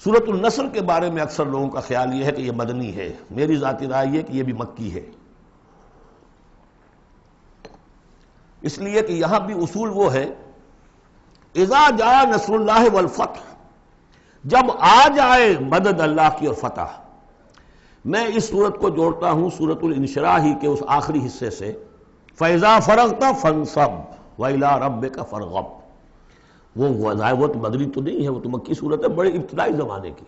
سورۃ النصر کے بارے میں اکثر لوگوں کا خیال یہ ہے کہ یہ مدنی ہے، میری ذاتی رائے یہ کہ یہ بھی مکی ہے، اس لیے کہ یہاں بھی اصول وہ ہے اذا جاء نصر اللہ والفتح، جب آ جائے مدد اللہ کی اور فتح۔ میں اس صورت کو جوڑتا ہوں سورۃ الانشراح کے اس آخری حصے سے، فَإِذَا فَرَغْتَ فَانصَبْ وَإِلَىٰ رَبِّكَ فَارْغَب۔ وہ تو مدنی تو نہیں ہے، وہ تو مکی صورت ہے، بڑے ابتدائی زمانے کی۔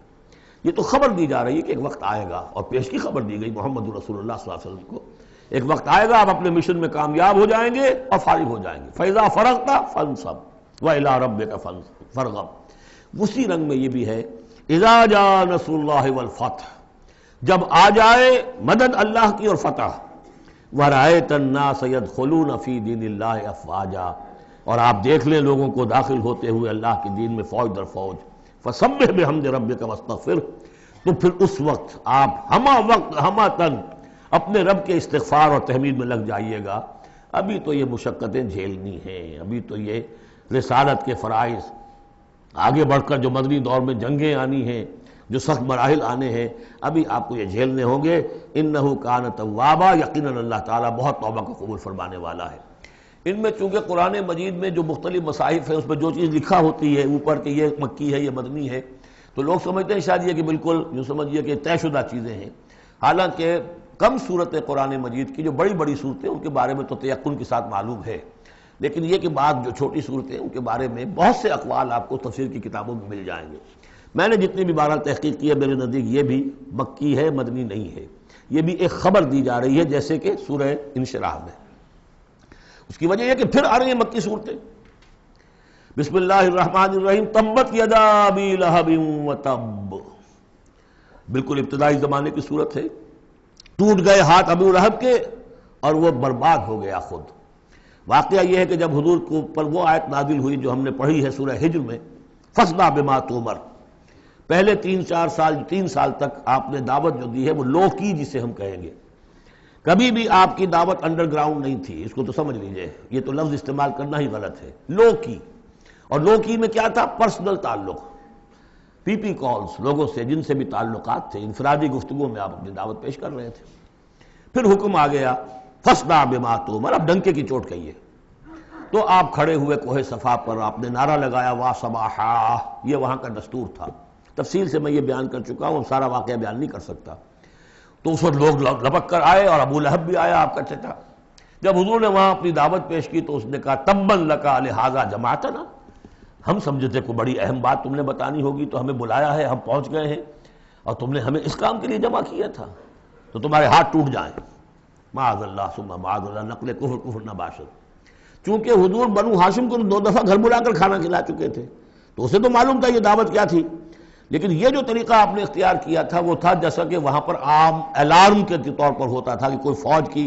یہ تو خبر دی جا رہی ہے کہ ایک وقت آئے گا، اور پیش کی خبر دی گئی محمد رسول اللہ صلی اللہ علیہ وسلم کو، ایک وقت آئے گا آپ اپنے مشن میں کامیاب ہو جائیں گے اور فارغ ہو جائیں گے۔ فَإِذَا فَرَغْتَ فَانصَبْ وَإِلَىٰ رَبِّكَ فَارْغَب۔ اسی رنگ میں یہ بھی ہے اِذَا جَاءَ نَصْرُ اللَّهِ وَالْفَتْحُ، جب آ جائے مدد اللہ کی اور فتح۔ وَرَأَيْتَ النَّاسَ يَدْخُلُونَ فِي دِينِ اللَّهِ أَفْوَاجًا، اور آپ دیکھ لیں لوگوں کو داخل ہوتے ہوئے اللہ کے دین میں فوج در فوج۔ فَسَبِّحْ بِحَمْدِ رَبِّكَ وَاسْتَغْفِرْ، تو پھر اس وقت آپ ہمہ وقت ہمہ تن اپنے رب کے استغفار اور تحمید میں لگ جائیے گا۔ ابھی تو یہ مشقتیں جھیلنی ہیں، ابھی تو یہ رسالت کے فرائض، آگے بڑھ کر جو مدنی دور میں جنگیں آنی ہیں، جو سخت مراحل آنے ہیں، ابھی آپ کو یہ جھیلنے ہوں گے۔ اِنَّهُ كَانَ تَوَّابًا، یقیناً اللہ تعالیٰ بہت توبہ کو قبول فرمانے والا ہے۔ ان میں چونکہ قرآن مجید میں جو مختلف مصاحف ہیں اس میں جو چیز لکھا ہوتی ہے اوپر کہ یہ مکی ہے یہ مدنی ہے، تو لوگ سمجھتے ہیں شاید یہ کہ بالکل جو سمجھیے کہ طے شدہ چیزیں ہیں، حالانکہ کم صورتیں قرآن مجید کی جو بڑی بڑی صورتیں ان کے بارے میں تو تیقن کے ساتھ معلوم ہے، لیکن یہ کہ بعض جو چھوٹی صورتیں ان کے بارے میں بہت سے اقوال آپ کو تفسیر کی کتابوں میں مل جائیں گے۔ میں نے جتنی بھی بہرحال تحقیق کی ہے، میرے نزدیک یہ بھی مکی ہے، مدنی نہیں ہے، یہ بھی ایک خبر دی جا رہی ہے جیسے کہ سورہ انشراح میں۔ اس کی وجہ یہ کہ پھر آ رہی ہیں مکی صورتیں۔ بسم اللہ الرحمن الرحیم، تبت یدا ابی لہب وتب، بالکل ابتدائی زمانے کی صورت ہے۔ ٹوٹ گئے ہاتھ ابو لہب کے اور وہ برباد ہو گیا خود۔ واقعہ یہ ہے کہ جب حضور کو پر وہ آیت نازل ہوئی جو ہم نے پڑھی ہے سورہ ہجر میں، فاصدع بما تؤمر، پہلے 3 سال تک آپ نے دعوت جو دی ہے وہ لو کی، جسے ہم کہیں گے، کبھی بھی آپ کی دعوت انڈر گراؤنڈ نہیں تھی، اس کو تو سمجھ لیجئے، یہ تو لفظ استعمال کرنا ہی غلط ہے، لو کی۔ اور لو کی میں کیا تھا؟ پرسنل تعلق، پی پی کالز، لوگوں سے جن سے بھی تعلقات تھے، انفرادی گفتگو میں آپ اپنی دعوت پیش کر رہے تھے۔ پھر حکم آ گیا فاصدع بما تؤمر، اب ڈنکے کی چوٹ کہیے۔ تو آپ کھڑے ہوئے کوہ صفا پر، آپ نے نعرہ لگایا وا صباحا، یہ وہاں کا دستور تھا، تفصیل سے میں یہ بیان کر چکا ہوں، سارا واقعہ بیان نہیں کر سکتا۔ تو اس وقت لوگ لپک کر آئے اور ابو لہب بھی آیا، آپ کا چچا۔ جب حضور نے وہاں اپنی دعوت پیش کی تو اس نے کہا تبا لک لہذا جمعتنا، ہم سمجھے تھے کوئی بڑی اہم بات تم نے بتانی ہوگی تو ہمیں بلایا ہے، ہم پہنچ گئے ہیں اور تم نے ہمیں اس کام کے لیے جمع کیا تھا، تو تمہارے ہاتھ ٹوٹ جائیں۔ معاذ اللہ ثم معاذ اللہ، نقل کفر نہ باشد۔ چونکہ حضور بنو ہاشم کو 2 دفعہ گھر بلا کر کھانا کھلا چکے تھے، تو اسے تو معلوم تھا یہ دعوت کیا تھی، لیکن یہ جو طریقہ آپ نے اختیار کیا تھا وہ تھا جیسا کہ وہاں پر عام الارم کے طور پر ہوتا تھا کہ کوئی فوج کی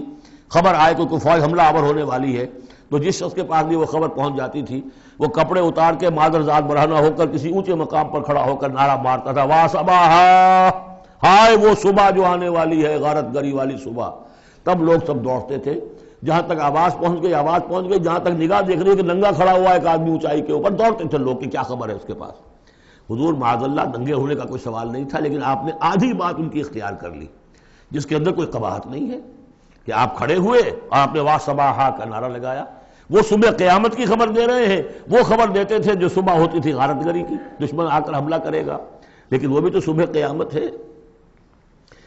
خبر آئے، کوئی فوج حملہ آور ہونے والی ہے، تو جس شخص کے پاس بھی وہ خبر پہنچ جاتی تھی وہ کپڑے اتار کے مادر ذات برہنہ ہو کر کسی اونچے مقام پر کھڑا ہو کر نعرہ مارتا تھا وا صباحا، ہائے وہ صبح جو آنے والی ہے، غارت گری والی صبح۔ تب لوگ سب دوڑتے تھے، جہاں تک آواز پہنچ گئی، جہاں تک نگاہ دیکھ رہی ہے کہ ننگا کھڑا ہوا ہے ایک آدمی اونچائی کے اوپر، دوڑتے تھے لوگ کہ کیا خبر ہے اس کے پاس۔ حضور معاذ اللہ ننگے ہونے کا کوئی سوال نہیں تھا، لیکن آپ نے آدھی بات ان کی اختیار کر لی جس کے اندر کوئی قباحت نہیں ہے، کہ آپ کھڑے ہوئے اور آپ نے وا صباحا کا نعرہ لگایا۔ وہ صبح قیامت کی خبر دے رہے ہیں، وہ خبر دیتے تھے جو صبح ہوتی تھی غارت گری کی، دشمن آ کر حملہ کرے گا، لیکن وہ بھی تو صبح قیامت ہے۔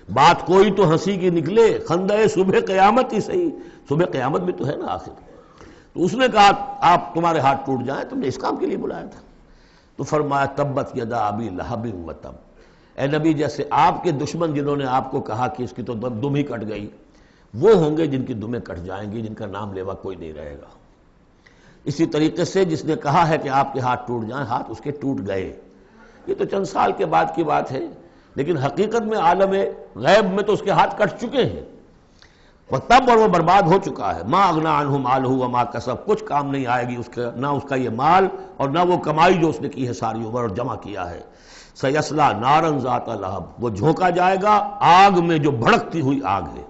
بات کوئی تو ہنسی کی نکلے، خندہ صبح قیامت ہی صحیح، صبح قیامت بھی تو ہے نا آخر۔ تو اس نے کہا آپ تمہارے ہاتھ ٹوٹ جائیں، تم نے اس کام کے لیے بلایا تھا۔ تو فرمایا تبت یدا ابی لہب وتب، اے نبی جیسے آپ کے دشمن جنہوں نے آپ کو کہا کہ اس کی تو دم ہی کٹ گئی، وہ ہوں گے جن کی دمیں کٹ جائیں گی، جن کا نام لیوا کوئی نہیں رہے گا۔ اسی طریقے سے جس نے کہا ہے کہ آپ کے ہاتھ ٹوٹ جائیں، ہاتھ اس کے ٹوٹ گئے۔ یہ تو چند سال کے بعد کی بات ہے، لیکن حقیقت میں عالم غیب میں تو اس کے ہاتھ کٹ چکے ہیں، تب اور وہ برباد ہو چکا ہے۔ ما اغنی عنہ مالہ وما کسب، کچھ کام نہیں آئے گی اس کا، نہ اس کا یہ مال اور نہ وہ کمائی جو اس نے کی ہے ساری عمر اور جمع کیا ہے۔ سیصلی نارا ذات لہب، وہ جھونکا جائے گا آگ میں جو بھڑکتی ہوئی آگ ہے۔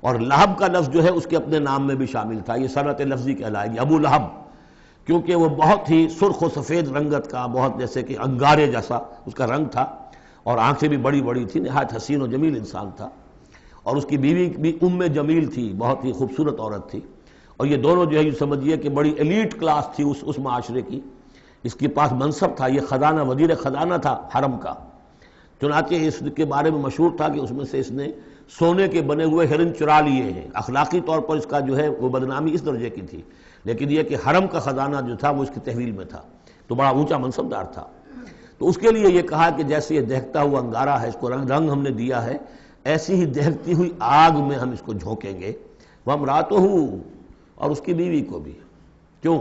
اور لہب کا لفظ جو ہے اس کے اپنے نام میں بھی شامل تھا، یہ صنعت لفظی کہلائے گی۔ ابو لہب کیونکہ وہ بہت ہی سرخ و سفید رنگت کا، بہت جیسے کہ انگارے جیسا اس کا رنگ تھا، اور آنکھیں بھی بڑی بڑی تھی، نہایت حسین و جمیل انسان تھا، اور اس کی بیوی بھی ام جمیل تھی، بہت ہی خوبصورت عورت تھی، اور یہ دونوں جو ہے یہ سمجھیے کہ بڑی ایلیٹ کلاس تھی اس معاشرے کی، اس کے پاس منصب تھا، یہ خزانہ وزیر خزانہ تھا حرم کا، چنانچہ اس کے بارے میں مشہور تھا کہ اس میں سے اس نے سونے کے بنے ہوئے ہرن چرا لیے ہیں۔ اخلاقی طور پر اس کا جو ہے وہ بدنامی اس درجے کی تھی، لیکن یہ کہ حرم کا خزانہ جو تھا وہ اس کی تحویل میں تھا، تو بڑا اونچا منصب دار تھا۔ تو اس کے لیے یہ کہا کہ جیسے یہ دہکتا ہوا انگارہ ہے، اس کو رنگ ہم نے دیا ہے، ایسی ہی دہکتی ہوئی آگ میں ہم اس کو جھونکیں گے، وَامْرَأَتُهُ، اور اس کی بیوی کو بھی۔ کیوں؟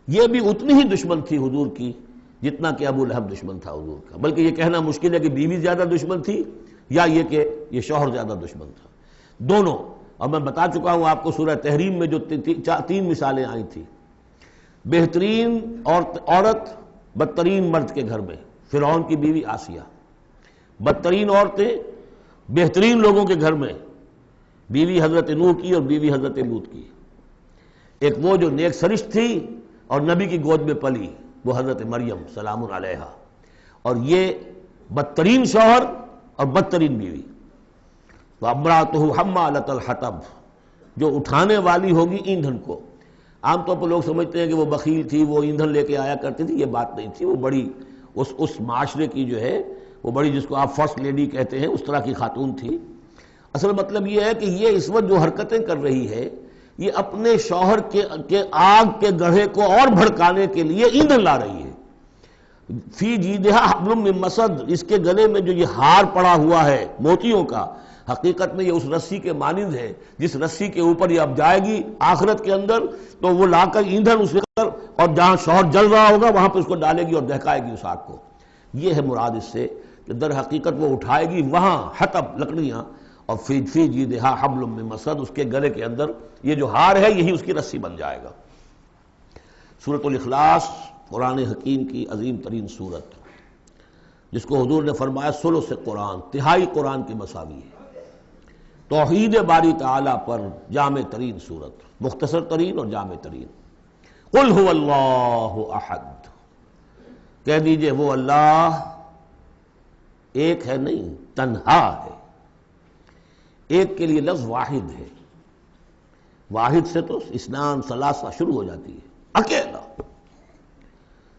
یہ بھی اتنی ہی دشمن تھی حضور کی جتنا کہ ابو لہب دشمن تھا حضور کا، بلکہ یہ کہنا مشکل ہے کہ بیوی زیادہ دشمن تھی یا یہ کہ یہ شوہر زیادہ دشمن تھا، دونوں۔ اور میں بتا چکا ہوں آپ کو سورہ تحریم میں جو تین مثالیں آئی تھی، بہترین عورت بدترین مرد کے گھر میں، فرعون کی بیوی آسیہ، بدترین عورتیں بہترین لوگوں کے گھر میں، بیوی حضرت نوح کی اور بیوی حضرت لوط کی، ایک وہ جو نیک سرشت تھی اور نبی کی گود میں پلی، وہ حضرت مریم سلام علیہا، اور یہ بدترین شوہر اور بدترین بیوی۔ وَامْرَأَتُهُ حَمَّالَةَ الْحَطَبِ، جو اٹھانے والی ہوگی ایندھن کو۔ عام طور پر لوگ سمجھتے ہیں کہ وہ بخیل تھی، وہ ایندھن لے کے آیا کرتی تھی، یہ بات نہیں تھی، وہ بڑی اس معاشرے کی جو ہے وہ بڑی، جس کو آپ فرسٹ لیڈی کہتے ہیں، اس طرح کی خاتون تھی۔ اصل مطلب یہ ہے کہ یہ اس وقت جو حرکتیں کر رہی ہے، یہ اپنے شوہر کے آگ کے گڑھے کو اور بھڑکانے کے لیے ایندھن لا رہی ہے۔ فی جیدہا حبل من مسد، اس کے گلے میں جو یہ ہار پڑا ہوا ہے موتیوں کا، حقیقت میں یہ اس رسی کے مانند ہے جس رسی کے اوپر یہ اب جائے گی آخرت کے اندر، تو وہ لا کر ایندھن اس پر، اور جہاں شوہر جل رہا ہوگا وہاں پہ اس کو ڈالے گی اور دہکائے گی اس آگ کو۔ یہ ہے مراد اس سے کہ در حقیقت وہ اٹھائے گی وہاں حطب لکڑیاں، اور فی جیدہا حبل من مسد، اس کے گلے کے اندر یہ جو ہار ہے یہی اس کی رسی بن جائے گا۔ سورۃ الاخلاص قرآن حکیم کی عظیم ترین سورت، جس کو حضور نے فرمایا ثلث قرآن، تہائی قرآن کے مساوی ہے، توحید باری تعالیٰ پر جامع ترین سورت، مختصر ترین اور جامع ترین۔ قل هو اللہ احد، کہہ دیجئے وہ اللہ ایک ہے نہیں، تنہا ہے۔ ایک کے لیے لفظ واحد ہے، واحد سے تو اسنان ثلاثہ شروع ہو جاتی ہے، اکیلا،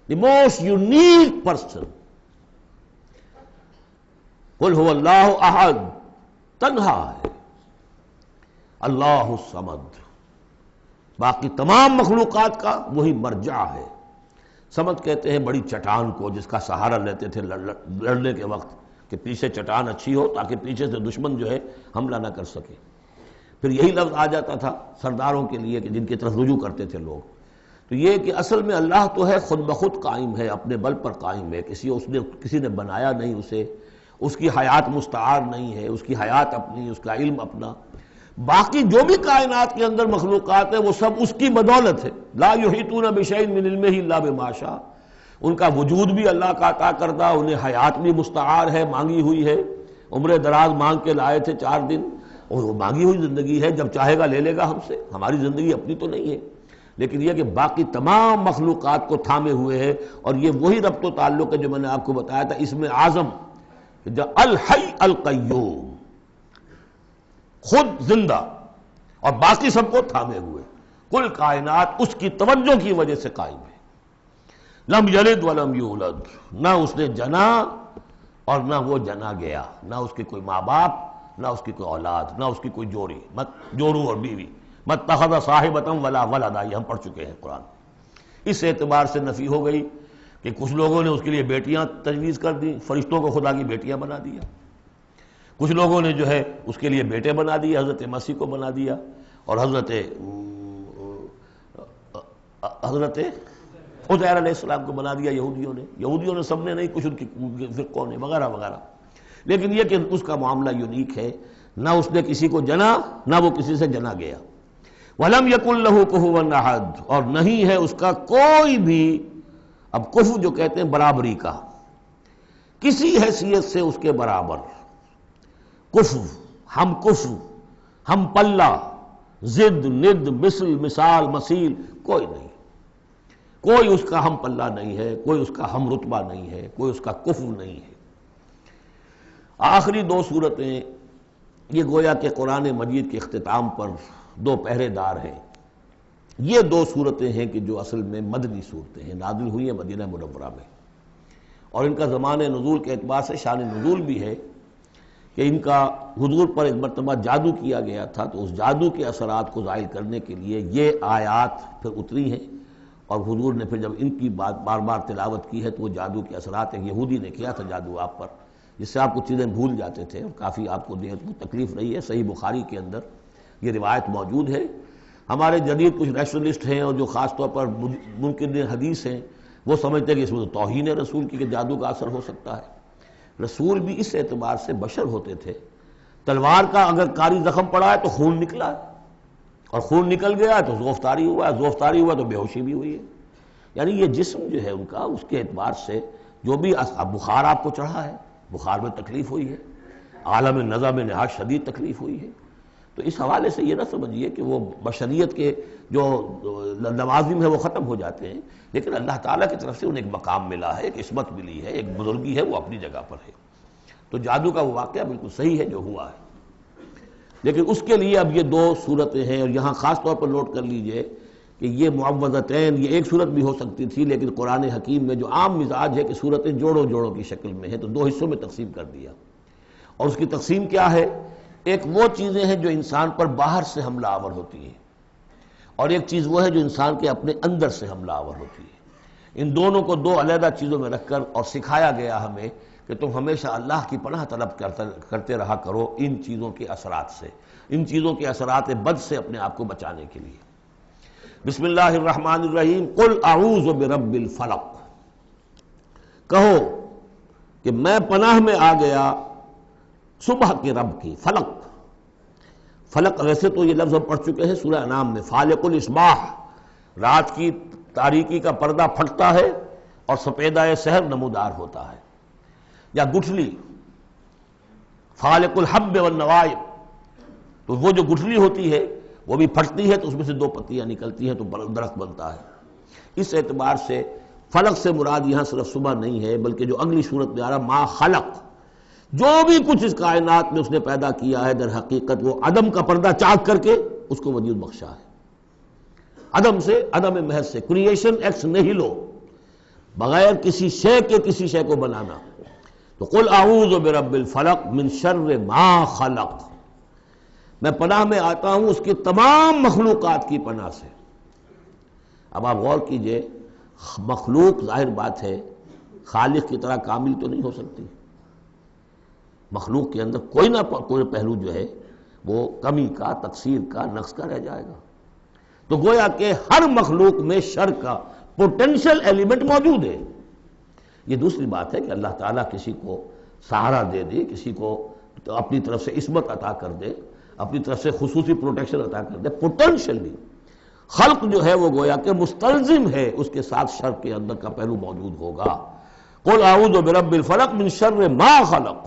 دی موسٹ یونیک پرسن۔ قل هو اللہ احد، تنہا ہے، اللہ الصمد، باقی تمام مخلوقات کا وہی مرجع ہے۔ صمد کہتے ہیں بڑی چٹان کو جس کا سہارا لیتے تھے لڑنے کے وقت، کہ پیچھے چٹان اچھی ہو تاکہ پیچھے سے دشمن جو ہے حملہ نہ کر سکے۔ پھر یہی لفظ آ جاتا تھا سرداروں کے لیے کہ جن کی طرف رجوع کرتے تھے لوگ۔ تو یہ کہ اصل میں اللہ تو ہے خود بخود قائم ہے، اپنے بل پر قائم ہے، کسی نے بنایا نہیں اسے، اس کی حیات مستعار نہیں ہے، اس کی حیات اپنی، اس کا علم اپنا۔ باقی جو بھی کائنات کے اندر مخلوقات ہیں وہ سب اس کی بدولت ہے۔ لا یحیطون بشیء من علمہ الا بما شاء، ان کا وجود بھی اللہ کا عطا کردہ، انہیں حیات بھی مستعار ہے، مانگی ہوئی ہے، عمر دراز مانگ کے لائے تھے 4 دن، اور وہ مانگی ہوئی زندگی ہے، جب چاہے گا لے لے گا ہم سے، ہماری زندگی اپنی تو نہیں ہے، لیکن یہ کہ باقی تمام مخلوقات کو تھامے ہوئے ہے۔ اور یہ وہی ربط و تعلق ہے جو میں نے آپ کو بتایا تھا اسم اعظم، جو الحی القیوم، خود زندہ اور باقی سب کو تھامے ہوئے، کل کائنات اس کی توجہ کی وجہ سے قائم ہے۔ لم یلد ولم یولد، نہ اس نے جنا اور نہ وہ جنا گیا، نہ اس کے کوئی ماں باپ، نہ اس کی کوئی اولاد، نہ اس کی کوئی جوڑی، جوڑو اور بیوی، متخذ صاحبۃ ولا ولدا، یہ ہم پڑھ چکے ہیں قرآن۔ اس اعتبار سے نفی ہو گئی کہ کچھ لوگوں نے اس کے لیے بیٹیاں تجویز کر دی، فرشتوں کو خدا کی بیٹیاں بنا دیا، کچھ لوگوں نے جو ہے اس کے لیے بیٹے بنا دیے، حضرت مسیح کو بنا دیا، اور حضرت عزیر علیہ السلام کو بنا دیا یہودیوں نے سب نے نہیں، کچھ ان کی فرقوں نے وغیرہ وغیرہ۔ لیکن یہ کہ اس کا معاملہ یونیک ہے، نہ اس نے کسی کو جنا نہ وہ کسی سے جنا گیا۔ وَلَمْ يَكُنْ لَهُ كُفُوًا أَحَدٌ، اور نہیں ہے اس کا کوئی بھی، اب کفو جو کہتے ہیں برابری کا، کسی حیثیت سے اس کے برابر، کفو، ہم پلہ، ضد، ند، مثل، مثال، مثیل، کوئی نہیں۔ کوئی اس کا ہم پلہ نہیں ہے، کوئی اس کا ہم رتبہ نہیں ہے، کوئی اس کا کفو نہیں ہے۔ آخری دو صورتیں یہ گویا کہ قرآن مجید کے اختتام پر دو پہرے دار ہیں۔ یہ دو صورتیں ہیں کہ جو اصل میں مدنی صورتیں ہیں، نازل ہوئی ہیں مدینہ منورہ میں، اور ان کا زمان نزول کے اعتبار سے شان نزول بھی ہے کہ ان کا حضور پر ایک مرتبہ جادو کیا گیا تھا، تو اس جادو کے اثرات کو زائل کرنے کے لیے یہ آیات پھر اتری ہیں، اور حضور نے پھر جب ان کی بات بار بار تلاوت کی ہے تو وہ جادو کے اثرات، ایک یہودی نے کیا تھا جادو آپ پر، جس سے آپ کو چیزیں بھول جاتے تھے اور کافی آپ کو تکلیف رہی ہے۔ صحیح بخاری کے اندر یہ روایت موجود ہے۔ ہمارے جدید کچھ نیشنلسٹ ہیں اور جو خاص طور پر منکر حدیث ہیں، وہ سمجھتے ہیں کہ اس میں تو توہین رسول کی کہ جادو کا اثر ہو سکتا ہے۔ رسول بھی اس اعتبار سے بشر ہوتے تھے، تلوار کا اگر کاری زخم پڑا ہے تو خون نکلا ہے، اور خون نکل گیا تو زوفتاری ہوا ہے، زوفتاری ہوا تو بے ہوشی بھی ہوئی ہے۔ یعنی یہ جسم جو ہے ان کا، اس کے اعتبار سے جو بھی بخار آپ کو چڑھا ہے، بخار میں تکلیف ہوئی ہے، عالم نزع میں نہایت شدید تکلیف ہوئی ہے، تو اس حوالے سے یہ نہ سمجھیے کہ وہ بشریت کے جو لوازم ہے وہ ختم ہو جاتے ہیں، لیکن اللہ تعالیٰ کی طرف سے انہیں ایک مقام ملا ہے، ایک عصمت ملی ہے، ایک بزرگی ہے، وہ اپنی جگہ پر ہے۔ تو جادو کا وہ واقعہ بالکل صحیح ہے جو ہوا ہے، لیکن اس کے لیے اب یہ دو صورتیں ہیں، اور یہاں خاص طور پر نوٹ کر لیجئے کہ یہ معوذتین، یہ ایک صورت بھی ہو سکتی تھی، لیکن قرآن حکیم میں جو عام مزاج ہے کہ صورتیں جوڑوں جوڑوں کی شکل میں ہیں، تو دو حصوں میں تقسیم کر دیا۔ اور اس کی تقسیم کیا ہے؟ ایک وہ چیزیں ہیں جو انسان پر باہر سے حملہ آور ہوتی ہیں، اور ایک چیز وہ ہے جو انسان کے اپنے اندر سے حملہ آور ہوتی ہے۔ ان دونوں کو دو علیحدہ چیزوں میں رکھ کر اور سکھایا گیا ہمیں کہ تم ہمیشہ اللہ کی پناہ طلب کرتے رہا کرو ان چیزوں کے اثرات سے، ان چیزوں کے اثرات بد سے اپنے آپ کو بچانے کے لیے۔ بسم اللہ الرحمن الرحیم، قل اعوذ برب الفلق، کہو کہ میں پناہ میں آ گیا صبح کے رب کی۔ فلق، فلق ویسے تو یہ لفظ ہم پڑھ چکے ہیں سورہ انعام میں، فالق الاصباح، رات کی تاریکی کا پردہ پھٹتا ہے اور سپیدہ سحر نمودار ہوتا ہے، یا گٹھلی فالق الحب والنوائب، تو وہ جو گٹھلی ہوتی ہے وہ بھی پھٹتی ہے تو اس میں سے دو پتیاں نکلتی ہیں تو درخت بنتا ہے۔ اس اعتبار سے فلق سے مراد یہاں صرف صبح نہیں ہے، بلکہ جو اگلی صورت میں آ رہا ما خلق، جو بھی کچھ اس کائنات میں اس نے پیدا کیا ہے در حقیقت وہ عدم کا پردہ چاک کر کے اس کو وجود بخشا ہے۔ عدم سے، عدم محض سے، کریشن ایکس نہیلو، بغیر کسی شے کے کسی شے کو بنانا۔ تو قل اعوذ برب الفلق من شر ما خلق، میں پناہ میں آتا ہوں اس کی تمام مخلوقات کی پناہ سے۔ اب آپ غور کیجئے، مخلوق ظاہر بات ہے خالق کی طرح کامل تو نہیں ہو سکتی، مخلوق کے اندر کوئی نہ کوئی پہلو جو ہے وہ کمی کا، تقصیر کا، نقص کا رہ جائے گا۔ تو گویا کہ ہر مخلوق میں شر کا پوٹینشل ایلیمنٹ موجود ہے۔ یہ دوسری بات ہے کہ اللہ تعالیٰ کسی کو سہارا دے دے، کسی کو اپنی طرف سے عصمت عطا کر دے، اپنی طرف سے خصوصی پروٹیکشن عطا کر دے، پوٹینشلی خلق جو ہے وہ گویا کہ مستلزم ہے، اس کے ساتھ شر کے اندر کا پہلو موجود ہوگا۔ قل اعوذ برب الفلق من شر ما خلق،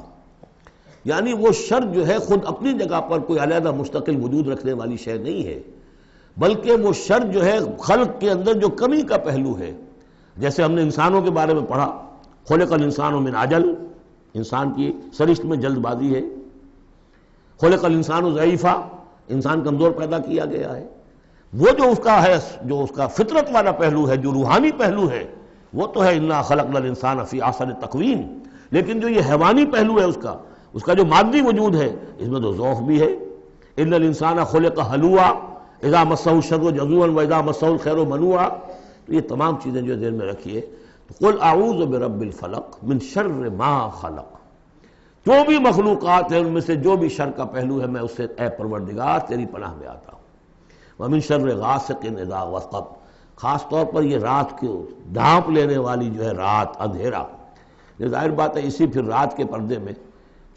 یعنی وہ شر جو ہے خود اپنی جگہ پر کوئی علیحدہ مستقل وجود رکھنے والی شے نہیں ہے، بلکہ وہ شر جو ہے خلق کے اندر جو کمی کا پہلو ہے۔ جیسے ہم نے انسانوں کے بارے میں پڑھا، خلق الانسان من عجل، انسان کی سرشت میں جلد بازی ہے۔ خلق الانسان ضعیفا، انسان کمزور پیدا کیا گیا ہے۔ وہ جو اس کا ہے، جو اس کا فطرت والا پہلو ہے، جو روحانی پہلو ہے، وہ تو ہے انا خلقنا الانسان فی احسن تقویم، لیکن جو یہ حیوانی پہلو ہے اس کا جو مادی وجود ہے، اس میں تو ضعف بھی ہے۔ ان الانسان خلق ہلوعا اذا مسہ الشر جزوعا واذا مسہ الخیر منوعا، تو یہ تمام چیزیں جو ذہن میں رکھیے۔ قل اعوذ برب الفلق من شر ما خلق، جو بھی مخلوقات ہیں ان میں سے جو بھی شر کا پہلو ہے میں اس سے اے پروردگار تیری پناہ میں آتا ہوں۔ ومن شر غاسق اذا وقب، خاص طور پر یہ رات کو ڈھانپ لینے والی جو ہے رات، اندھیرا، یہ ظاہر بات ہے اسی پھر رات کے پردے میں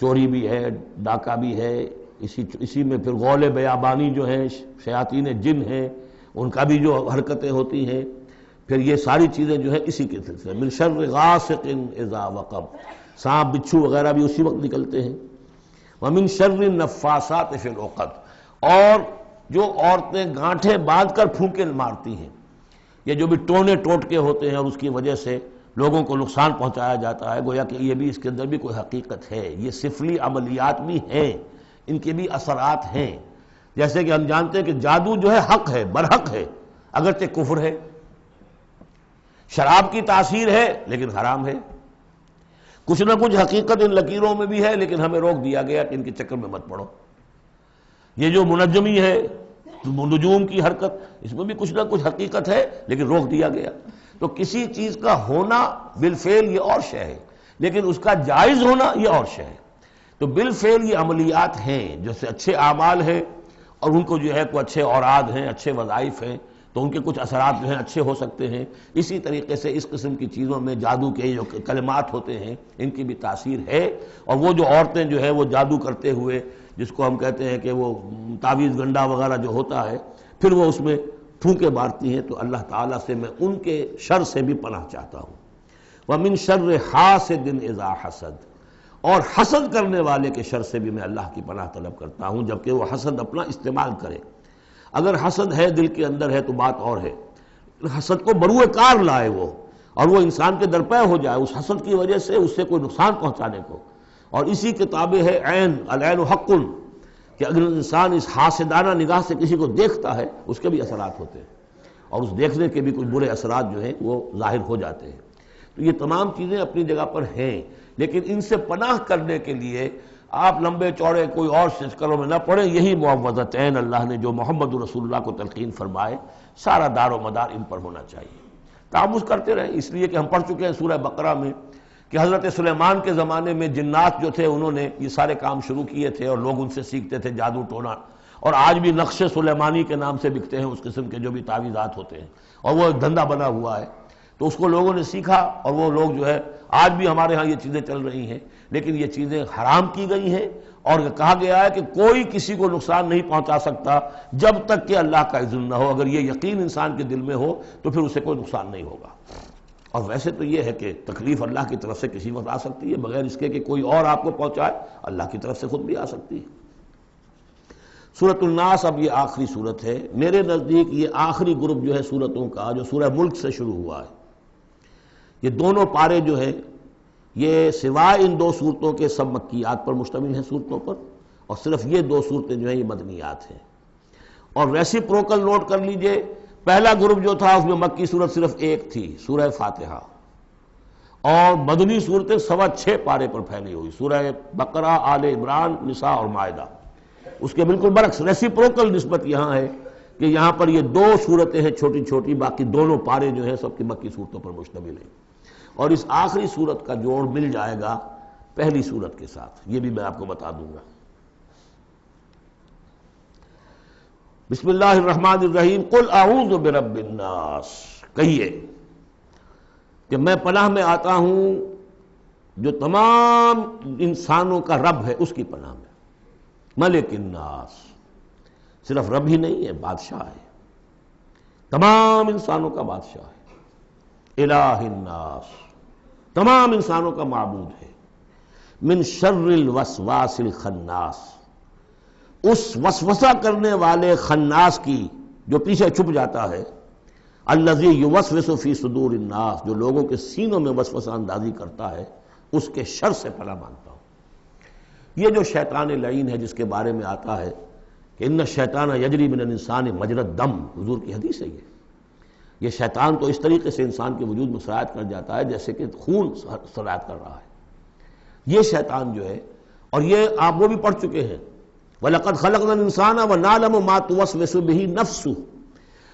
چوری بھی ہے، ڈاکہ بھی ہے، اسی میں پھر غول بیابانی جو ہیں، شیاطین جن ہیں، ان کا بھی جو حرکتیں ہوتی ہیں، پھر یہ ساری چیزیں جو ہے اسی کے سلسلے من شر غاسق اذا وقب، سانپ بچھو وغیرہ بھی اسی وقت نکلتے ہیں۔ ومن شر النفاثات فی العقد، اور جو عورتیں گانٹھیں باندھ کر پھونکے مارتی ہیں، یہ جو بھی ٹونے ٹوٹکے ہوتے ہیں اور اس کی وجہ سے لوگوں کو نقصان پہنچایا جاتا ہے، گویا کہ یہ بھی اس کے اندر بھی کوئی حقیقت ہے، یہ سفلی عملیات بھی ہیں، ان کے بھی اثرات ہیں۔ جیسے کہ ہم جانتے ہیں کہ جادو جو ہے حق ہے، برحق ہے، اگرچہ کفر ہے، شراب کی تاثیر ہے لیکن حرام ہے، کچھ نہ کچھ حقیقت ان لکیروں میں بھی ہے، لیکن ہمیں روک دیا گیا کہ ان کے چکر میں مت پڑو۔ یہ جو منجمی ہے، نجوم کی حرکت، اس میں بھی کچھ نہ کچھ حقیقت ہے لیکن روک دیا گیا۔ تو کسی چیز کا ہونا بالفعل یہ اور شے ہے، لیکن اس کا جائز ہونا یہ اور شے ہے۔ تو بالفعل یہ عملیات ہیں، جیسے اچھے اعمال ہیں اور ان کو جو ہے کوئی اچھے اوراد ہیں، اچھے وظائف ہیں، تو ان کے کچھ اثرات جو ہیں اچھے ہو سکتے ہیں۔ اسی طریقے سے اس قسم کی چیزوں میں جادو کے جو کلمات ہوتے ہیں ان کی بھی تاثیر ہے، اور وہ جو عورتیں جو ہے وہ جادو کرتے ہوئے، جس کو ہم کہتے ہیں کہ وہ تعویذ گنڈا وغیرہ جو ہوتا ہے، پھر وہ اس میں پھونکے مارتی ہیں، تو اللہ تعالیٰ سے میں ان کے شر سے بھی پناہ چاہتا ہوں۔ وَمِن شَرِّ حَاسِدٍ إِذَا حَسَدَ، اور حسد کرنے والے کے شر سے بھی میں اللہ کی پناہ طلب کرتا ہوں، جبکہ وہ حسد اپنا استعمال کرے۔ اگر حسد ہے دل کے اندر ہے تو بات اور ہے، حسد کو بروئے کار لائے وہ، اور وہ انسان کے درپے ہو جائے اس حسد کی وجہ سے اس سے کوئی نقصان پہنچانے کو۔ اور اسی کتابیں ہے عین، العین حق، کہ اگر انسان اس حاسدانہ نگاہ سے کسی کو دیکھتا ہے اس کے بھی اثرات ہوتے ہیں، اور اس دیکھنے کے بھی کچھ برے اثرات جو ہیں وہ ظاہر ہو جاتے ہیں۔ تو یہ تمام چیزیں اپنی جگہ پر ہیں، لیکن ان سے پناہ کرنے کے لیے آپ لمبے چوڑے کوئی اور سلسلوں میں نہ پڑیں۔ یہی معوذتین اللہ نے جو محمد رسول اللہ کو تلقین فرمائے، سارا دار و مدار ان پر ہونا چاہیے۔ تعوذ کرتے رہیں، اس لیے کہ ہم پڑھ چکے ہیں سورہ بقرہ میں کہ حضرت سلیمان کے زمانے میں جنات جو تھے انہوں نے یہ سارے کام شروع کیے تھے، اور لوگ ان سے سیکھتے تھے جادو ٹونا، اور آج بھی نقش سلیمانی کے نام سے بکتے ہیں اس قسم کے جو بھی تعویذات ہوتے ہیں، اور وہ ایک دھندا بنا ہوا ہے۔ تو اس کو لوگوں نے سیکھا، اور وہ لوگ جو ہے آج بھی ہمارے ہاں یہ چیزیں چل رہی ہیں، لیکن یہ چیزیں حرام کی گئی ہیں، اور کہا گیا ہے کہ کوئی کسی کو نقصان نہیں پہنچا سکتا جب تک کہ اللہ کا اذن نہ ہو۔ اگر یہ یقین انسان کے دل میں ہو تو پھر اسے کوئی نقصان نہیں ہوگا۔ اور ویسے تو یہ ہے کہ تکلیف اللہ کی طرف سے کسی وقت آ سکتی ہے، بغیر اس کے کہ کوئی اور آپ کو پہنچائے، اللہ کی طرف سے خود بھی آ سکتی ہے۔ سورۃ الناس اب یہ آخری سورت ہے، میرے نزدیک یہ آخری گروپ جو ہے سورتوں کا جو سورہ ملک سے شروع ہوا ہے۔ یہ دونوں پارے جو ہیں یہ سوائے ان دو صورتوں کے سب مکیات پر مشتمل ہیں صورتوں پر، اور صرف یہ دو صورتیں جو ہیں یہ مدنیات ہیں۔ اور ریسیپروکل نوٹ کر لیجئے، پہلا گروپ جو تھا اس میں مکی صورت صرف ایک تھی، سورہ فاتحہ، اور مدنی صورتیں 6.25 پارے پر پھیلی ہوئی، سورہ بقرہ، آل عمران، نساء اور مائدہ۔ اس کے بالکل برعکس ریسیپروکل نسبت یہاں ہے کہ یہاں پر یہ دو صورتیں ہیں چھوٹی چھوٹی، باقی دونوں پارے جو ہیں سب کی مکی صورتوں پر مشتمل ہیں۔ اور اس آخری صورت کا جوڑ مل جائے گا پہلی صورت کے ساتھ، یہ بھی میں آپ کو بتا دوں گا۔ بسم اللہ الرحمن الرحیم، قل اعوذ برب الناس، کہیے کہ میں پناہ میں آتا ہوں جو تمام انسانوں کا رب ہے اس کی پناہ میں۔ ملک الناس، صرف رب ہی نہیں ہے، بادشاہ ہے، تمام انسانوں کا بادشاہ ہے۔ الہ الناس، تمام انسانوں کا معبود ہے۔ من شر الوسواس الخناس، اس وسوسہ کرنے والے خناس کی جو پیچھے چھپ جاتا ہے، الذی یوسوس فی صدور الناس، جو لوگوں کے سینوں میں وسوسہ اندازی کرتا ہے، اس کے شر سے پناہ مانگتا ہوں۔ یہ جو شیطان لعین ہے جس کے بارے میں آتا ہے کہ ان الشیطان یجری من الانسان مجری الدم، حضور کی حدیث ہے یہ شیطان تو اس طریقے سے انسان کے وجود میں سرایت کر جاتا ہے جیسے کہ خون سرایت کر رہا ہے۔ یہ شیطان جو ہے، اور یہ آپ وہ بھی پڑھ چکے ہیں، وَلَقَدْ خَلَقْنَا الْإِنسَانَ وَنَعْلَمُ مَا تُوَسْوِسُ بِهِ نَفْسُهُ،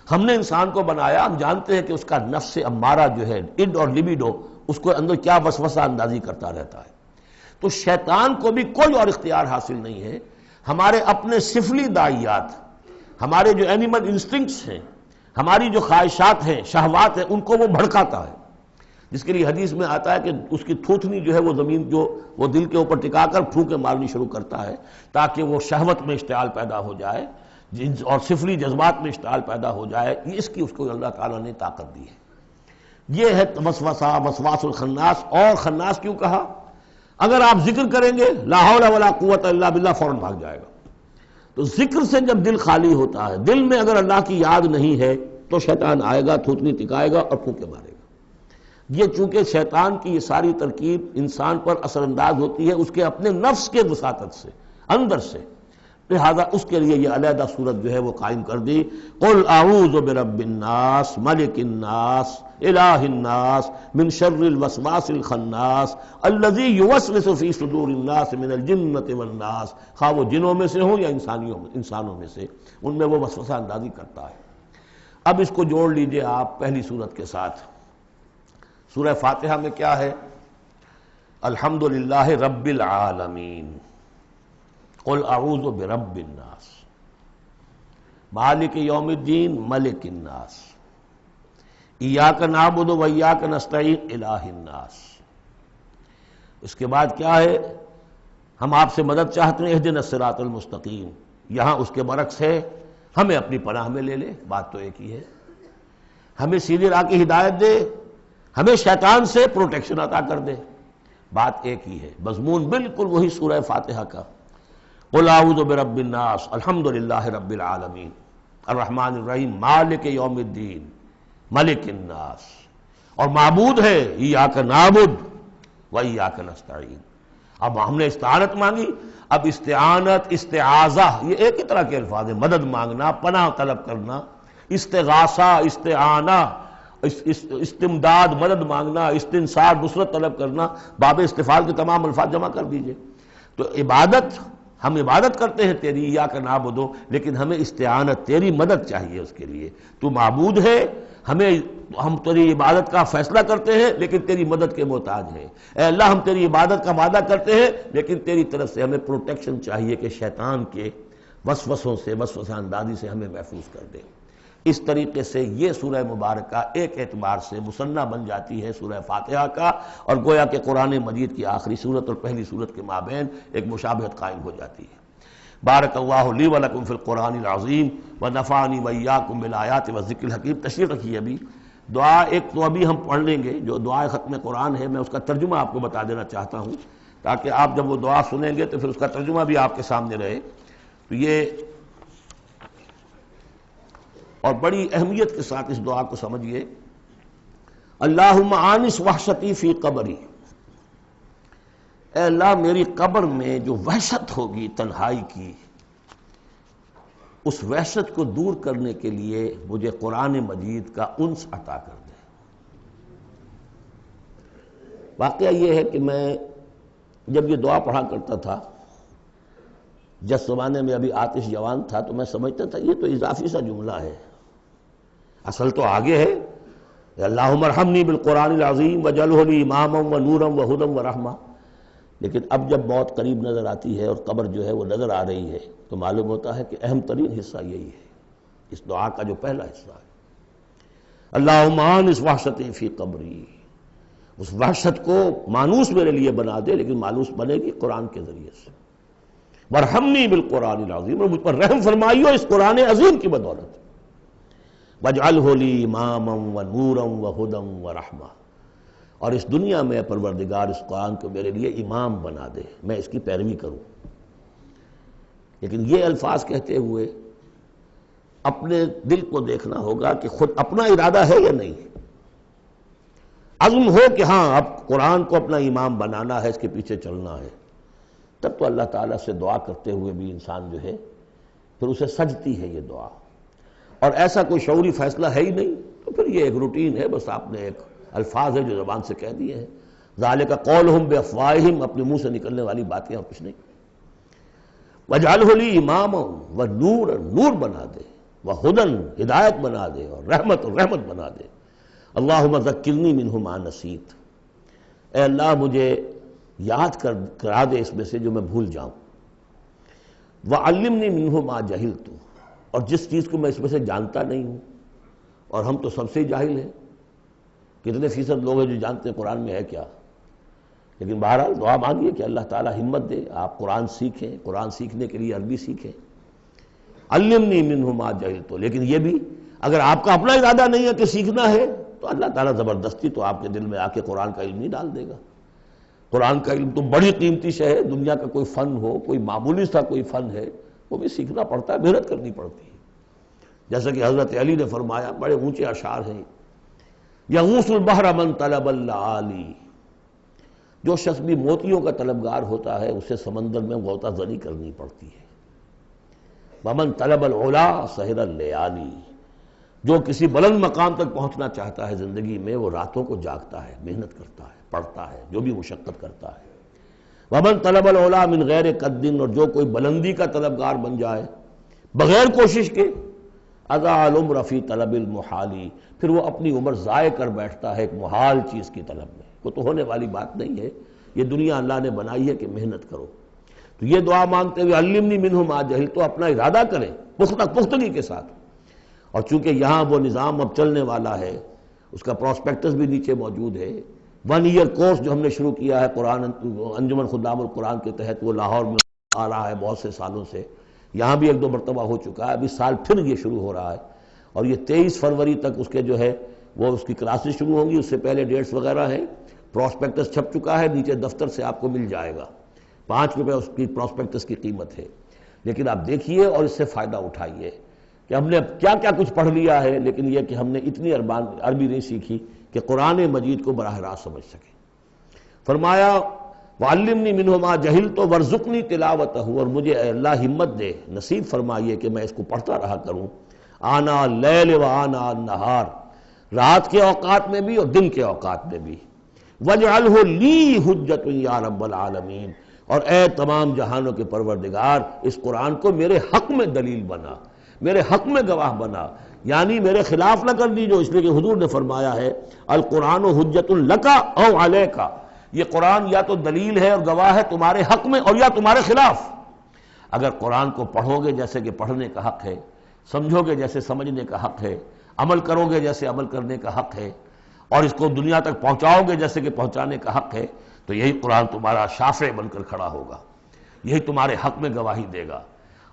ہم نے انسان کو بنایا، ہم جانتے ہیں کہ اس کا نفس امارہ جو ہے، اڈ اور لبیڈو، اس کو اندر کیا وسوسہ اندازی کرتا رہتا ہے۔ تو شیطان کو بھی کوئی اور اختیار حاصل نہیں ہے، ہمارے اپنے سفلی داعیات، ہمارے جو اینیمل انسٹنکٹس ہیں، ہماری جو خواہشات ہیں، شہوات ہیں، ان کو وہ بھڑکاتا ہے، جس کے لیے حدیث میں آتا ہے کہ اس کی تھوتنی جو ہے وہ زمین جو وہ دل کے اوپر ٹکا کر پھونکے مارنی شروع کرتا ہے تاکہ وہ شہوت میں اشتعال پیدا ہو جائے اور سفلی جذبات میں اشتعال پیدا ہو جائے۔ اس کی اس کو اللہ تعالیٰ نے طاقت دی ہے۔ یہ ہے وسوسہ، وسواس الخناس۔ اور خناس کیوں کہا؟ اگر آپ ذکر کریں گے لا حول ولا قوت الا باللہ، فوراً بھاگ جائے گا۔ تو ذکر سے جب دل خالی ہوتا ہے، دل میں اگر اللہ کی یاد نہیں ہے تو شیطان آئے گا، تھوتنی ٹکائے گا اور پھونکے مارے گا۔ یہ چونکہ شیطان کی یہ ساری ترکیب انسان پر اثر انداز ہوتی ہے اس کے اپنے نفس کے وساطت سے، اندر سے، لہذا اس کے لیے یہ علیحدہ صورت جو ہے وہ قائم کر دی۔ قل اعوذ برب الناس ملک الناس الہ الناس من شر الوسواس الخناس الذی یوسوس فی صدور الناس من الجنۃ والناس، خواہ وہ جنوں میں سے ہوں یا انسانوں میں سے، ان میں وہ وسوسہ اندازی کرتا ہے۔ اب اس کو جوڑ لیجئے آپ پہلی صورت کے ساتھ۔ سورہ فاتحہ میں کیا ہے؟ الحمدللہ رب العالمین، قل اعوذ برب الناس، مالک یوم الدین، ملک الناس، ایاک نعبد و ایاک نستعین، الہ الناس۔ اس کے بعد کیا ہے؟ ہم آپ سے مدد چاہتے ہیں، اہدنا الصراط المستقیم، یہاں اس کے برعکس ہے، ہمیں اپنی پناہ میں لے لے، بات تو ایک ہی ہے، ہمیں سیدھی راہ کی ہدایت دے، ہمیں شیطان سے پروٹیکشن عطا کر دے، بات ایک ہی ہے، مضمون بالکل وہی سورہ فاتحہ کا۔ قل اعوذ برب الناس، الحمدللہ رب العالمین، الرحمن الرحیم، مالک یوم الدین، ملک الناس، اور معبود ہے ایاک نعبد و ایاک نستعین۔ اب ہم نے استعانت مانگی، اب استعانت، استعاذہ، یہ ایک ہی طرح کے الفاظ ہیں، مدد مانگنا، پناہ طلب کرنا، استغاثہ، استعانہ، استمداد، مدد مانگنا، استنصار، نصرت طلب کرنا، باب استفعال کے تمام الفاظ جمع کر دیجئے۔ تو عبادت، ہم عبادت کرتے ہیں تیری، ایاک نعبد، لیکن ہمیں استعانت، تیری مدد چاہیے اس کے لیے، تو معبود ہے، ہم تیری عبادت کا فیصلہ کرتے ہیں لیکن تیری مدد کے محتاج ہیں۔ اے اللہ، ہم تیری عبادت کا وعدہ کرتے ہیں لیکن تیری طرف سے ہمیں پروٹیکشن چاہیے کہ شیطان کے وسوسوں سے، وسوسہ اندازی سے ہمیں محفوظ کر دے۔ اس طریقے سے یہ سورہ مبارکہ ایک اعتبار سے مثنیٰ بن جاتی ہے سورہ فاتحہ کا، اور گویا کہ قرآن مجید کی آخری صورت اور پہلی صورت کے مابین ایک مشابہت قائم ہو جاتی ہے۔ بارک اللہ لی ولکم فی القرآن العظیم ونفعنی وایاکم بالآیات والذکر الحکیم۔ تشریف رکھیے ابھی دعا ایک تو ابھی ہم پڑھ لیں گے جو دعائے ختم قرآن ہے، میں اس کا ترجمہ آپ کو بتا دینا چاہتا ہوں تاکہ آپ جب وہ دعا سنیں گے تو پھر اس کا ترجمہ بھی آپ کے سامنے رہے۔ تو یہ اور بڑی اہمیت کے ساتھ اس دعا کو سمجھیے۔ اللہم آنس وحشتی فی قبری، اے اللہ میری قبر میں جو وحشت ہوگی تنہائی کی، اس وحشت کو دور کرنے کے لیے مجھے قرآن مجید کا انس عطا کر دے۔ واقعہ یہ ہے کہ میں جب یہ دعا پڑھا کرتا تھا، جس زمانے میں ابھی آتش جوان تھا، تو میں سمجھتا تھا یہ تو اضافی سا جملہ ہے، اصل تو آگے ہے، اللہم ارحمنی بالقرآن العظیم وجعلہ لی اماما ونورا وہدی ورحمہ۔ لیکن اب جب موت قریب نظر آتی ہے اور قبر جو ہے وہ نظر آ رہی ہے تو معلوم ہوتا ہے کہ اہم ترین حصہ یہی ہے، اس دعا کا جو پہلا حصہ ہے، اللہم آنس وحشتی فی قبری، اس وحشت کو مانوس میرے لیے بنا دے، لیکن مانوس بنے گی قرآن کے ذریعے سے۔ وارحمنی بالقرآن العظیم، اور مجھ پر رحم فرمائیو اس قرآن عظیم کی بدولت۔ وجعلہ لی اماما ونورا وہدی ورحمہ، اور اس دنیا میں پروردگار اس قرآن کو میرے لیے امام بنا دے، میں اس کی پیروی کروں۔ لیکن یہ الفاظ کہتے ہوئے اپنے دل کو دیکھنا ہوگا کہ خود اپنا ارادہ ہے یا نہیں، عزم ہو کہ ہاں اب قرآن کو اپنا امام بنانا ہے، اس کے پیچھے چلنا ہے، تب تو اللہ تعالیٰ سے دعا کرتے ہوئے بھی انسان جو ہے پھر اسے سجتی ہے یہ دعا، اور ایسا کوئی شعوری فیصلہ ہے ہی نہیں تو پھر یہ ایک روٹین ہے، بس آپ نے ایک الفاظ ہے جو زبان سے کہہ دیے ہیں، ذالک قولہم بافواہہم، اپنے منہ سے نکلنے والی باتیں اور کچھ نہیں۔ وجعلہ لی اماما ونورا، نور بنا دے، وہدی، ہدایت بنا دے، اور رحمت بنا دے۔ اللہم ذکرنی منہ ما نسیت، اے اللہ مجھے یاد کرا دے اس میں سے جو میں بھول جاؤں۔ وعلمنی منہ ما جہلت، اور جس چیز کو میں اس میں سے جانتا نہیں ہوں، اور ہم تو سب سے جاہل ہیں، کتنے فیصد لوگ ہیں جو جانتے ہیں قرآن میں ہے کیا، لیکن بہرحال دعا مانگیے کہ اللہ تعالیٰ ہمت دے، آپ قرآن سیکھیں، قرآن سیکھنے کے لیے عربی سیکھیں۔ علمنی منہ ما جہلت، لیکن یہ بھی اگر آپ کا اپنا ارادہ نہیں ہے کہ سیکھنا ہے تو اللہ تعالیٰ زبردستی تو آپ کے دل میں آ کے قرآن کا علم نہیں ڈال دے گا۔ قرآن کا علم تو بڑی قیمتی شے ہے، دنیا کا کوئی فن ہو، کوئی معمولی سا کوئی فن ہے، وہ بھی سیکھنا پڑتا ہے، محنت کرنی پڑتی ہے۔ جیسا کہ حضرت علی نے فرمایا، بڑے اونچے اشعار ہیں، یغوث البحر من طلب اللآلی، جو شخص بھی موتیوں کا طلبگار ہوتا ہے اسے سمندر میں غوطہ زنی کرنی پڑتی ہے۔ ومن طلب العلا سہر اللیالی، جو کسی بلند مقام تک پہنچنا چاہتا ہے زندگی میں وہ راتوں کو جاگتا ہے، محنت کرتا ہے، پڑھتا ہے، جو بھی مشقت کرتا ہے۔ ومن طلب العلا من غیر قد، اور جو کوئی بلندی کا طلبگار بن جائے بغیر کوشش کے، اضاع العمر فی طلب المحالی، پھر وہ اپنی عمر ضائع کر بیٹھتا ہے ایک محال چیز کی طلب میں۔ وہ تو ہونے والی بات نہیں ہے، یہ دنیا اللہ نے بنائی ہے کہ محنت کرو۔ تو یہ دعا مانگتے ہوئے علمنی منہ ما جہلت، تو اپنا ارادہ کریں پختگی کے ساتھ۔ اور چونکہ یہاں وہ نظام اب چلنے والا ہے، اس کا پراسپیکٹس بھی نیچے موجود ہے، 1 ایئر کورس جو ہم نے شروع کیا ہے قرآن انجمن خدام القرآن کے تحت، وہ لاہور میں آ رہا ہے بہت سے سالوں سے، یہاں بھی 1-2 مرتبہ ہو چکا ہے، اب اس سال پھر یہ شروع ہو رہا ہے، اور یہ 23 فروری تک اس کے جو ہے وہ اس کی کلاسز شروع ہوں گی۔ اس سے پہلے ڈیٹس وغیرہ ہیں، پراسپیکٹس چھپ چکا ہے، نیچے دفتر سے آپ کو مل جائے گا، 5 روپے اس کی پراسپیکٹس کی قیمت ہے۔ لیکن آپ دیکھیے اور اس سے فائدہ اٹھائیے کہ ہم نے اب کیا کیا کچھ پڑھ لیا ہے، لیکن یہ کہ ہم نے اتنی عربی نہیں سیکھی کہ قرآن مجید کو براہ راست سمجھ سکیں۔ فرمایا وعلمنی منہ ما جہلت وارزقنی تلاوتہ، اور مجھے اے اللہ ہمت دے، نصیب فرمائیے کہ میں اس کو پڑھتا رہا کروں، آنا اللیل و آنا النہار، رات کے اوقات میں بھی اور دن کے اوقات میں بھی، وَاجْعَلْهُ لِي حُجَّةٌ یا رب العالمین، اور اے تمام جہانوں کے پروردگار اس قرآن کو میرے حق میں دلیل بنا، میرے حق میں گواہ بنا، یعنی میرے خلاف نہ کر دیجو، اس لیے کہ حضور نے فرمایا ہے القرآن حجۃ لک او علیک، یہ قرآن یا تو دلیل ہے اور گواہ ہے تمہارے حق میں اور یا تمہارے خلاف۔ اگر قرآن کو پڑھو گے جیسے کہ پڑھنے کا حق ہے، سمجھو گے جیسے سمجھنے کا حق ہے، عمل کرو گے جیسے عمل کرنے کا حق ہے، اور اس کو دنیا تک پہنچاؤ گے جیسے کہ پہنچانے کا حق ہے، تو یہی قرآن تمہارا شافع بن کر کھڑا ہوگا، یہی تمہارے حق میں گواہی دے گا۔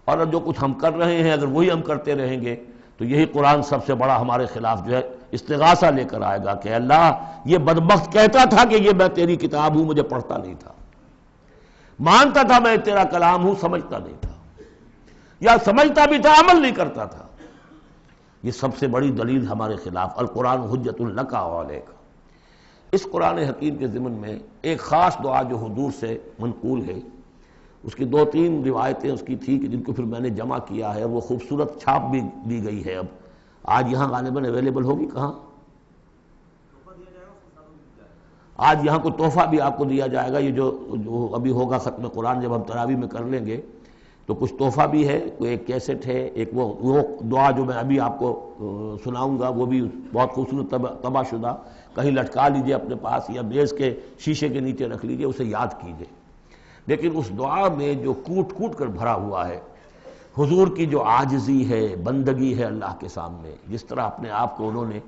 اور جو کچھ ہم کر رہے ہیں اگر وہی ہم کرتے رہیں گے تو یہی قرآن سب سے بڑا ہمارے خلاف جو ہے استغاثہ لے کر آئے گا کہ اللہ یہ بدبخت کہتا تھا کہ یہ میں تیری کتاب ہوں، مجھے پڑھتا نہیں تھا، مانتا تھا میں تیرا کلام ہوں، سمجھتا نہیں تھا، یا سمجھتا بھی تھا عمل نہیں کرتا تھا۔ یہ سب سے بڑی دلیل ہمارے خلاف، القرآن حجۃ لک و علیک۔ اس قرآن حکیم کے ضمن میں ایک خاص دعا جو حضور سے منقول ہے، اس کی 2-3 روایتیں اس کی تھی کہ جن کو پھر میں نے جمع کیا ہے، اور وہ خوبصورت چھاپ بھی دی گئی ہے، اب آج یہاں غالباً اویلیبل ہوگی، کہاں آج یہاں کو تحفہ بھی آپ کو دیا جائے گا، یہ جو ابھی ہوگا ختم قرآن جب ہم تراویح میں کر لیں گے تو کچھ تحفہ بھی ہے، کوئی ایک کیسٹ ہے، ایک وہ دعا جو میں ابھی آپ کو سناؤں گا وہ بھی بہت خوبصورت طبع شدہ، کہیں لٹکا لیجئے اپنے پاس یا میز کے شیشے کے نیچے رکھ لیجئے، اسے یاد کیجئے۔ لیکن اس دعا میں جو کوٹ کوٹ کر بھرا ہوا ہے، حضور کی جو عاجزی ہے، بندگی ہے اللہ کے سامنے، جس طرح اپنے آپ کو انہوں نے،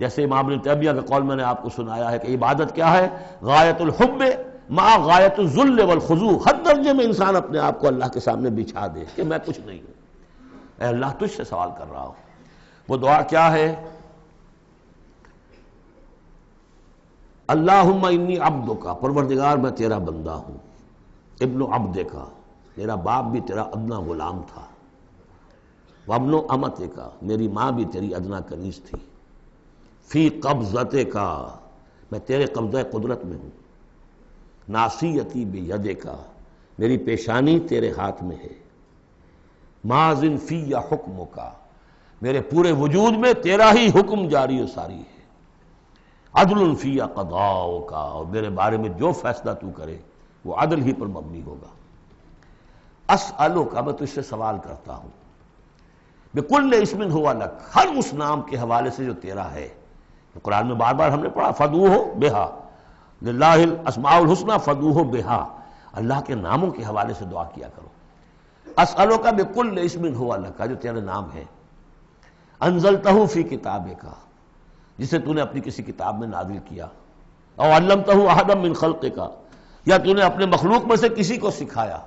جیسے امام ابن تیمیہ کا قول میں نے آپ کو سنایا ہے کہ عبادت کیا ہے، غایت الحب مع غایت الذل والخضوع، ہر درجے میں انسان اپنے آپ کو اللہ کے سامنے بچھا دے کہ میں کچھ نہیں ہوں، اے اللہ تجھ سے سوال کر رہا ہوں۔ وہ دعا کیا ہے، اللہم انی عبدک، پروردگار میں تیرا بندہ ہوں، ابن عبدک، میرا باپ بھی تیرا ادنا غلام تھا، وابن امتک، میری ماں بھی تیری ادنا کنیز تھی، فی قبضتک، میں تیرے قبضہ قدرت میں ہوں، ناصیتی بیدک، میری پیشانی تیرے ہاتھ میں ہے، ماضٍ فی حکمک، میرے پورے وجود میں تیرا ہی حکم جاری و ساری ہے، عدل فی قضاؤک، اور میرے بارے میں جو فیصلہ تو کرے وہ عدل ہی پر مبنی ہوگا۔ اسألک، میں تجھ سے سوال کرتا ہوں، بکل اسم ہوا لک، ہر اس نام کے حوالے سے جو تیرا ہے، قرآن میں بار بار ہم نے پڑھا فدعوہ بہا، للہ الاسماء الحسنی فدعوہ بہا، اللہ کے ناموں کے حوالے سے دعا کیا کرو۔ اسألک بکل اسم ہوا لک، جو تیرے نام ہے، انزلتہ فی کتابک، جسے تو نے اپنی کسی کتاب میں نازل کیا، او علمتہ احدا من خلقک، یا تو نے اپنے مخلوق میں سے کسی کو سکھایا،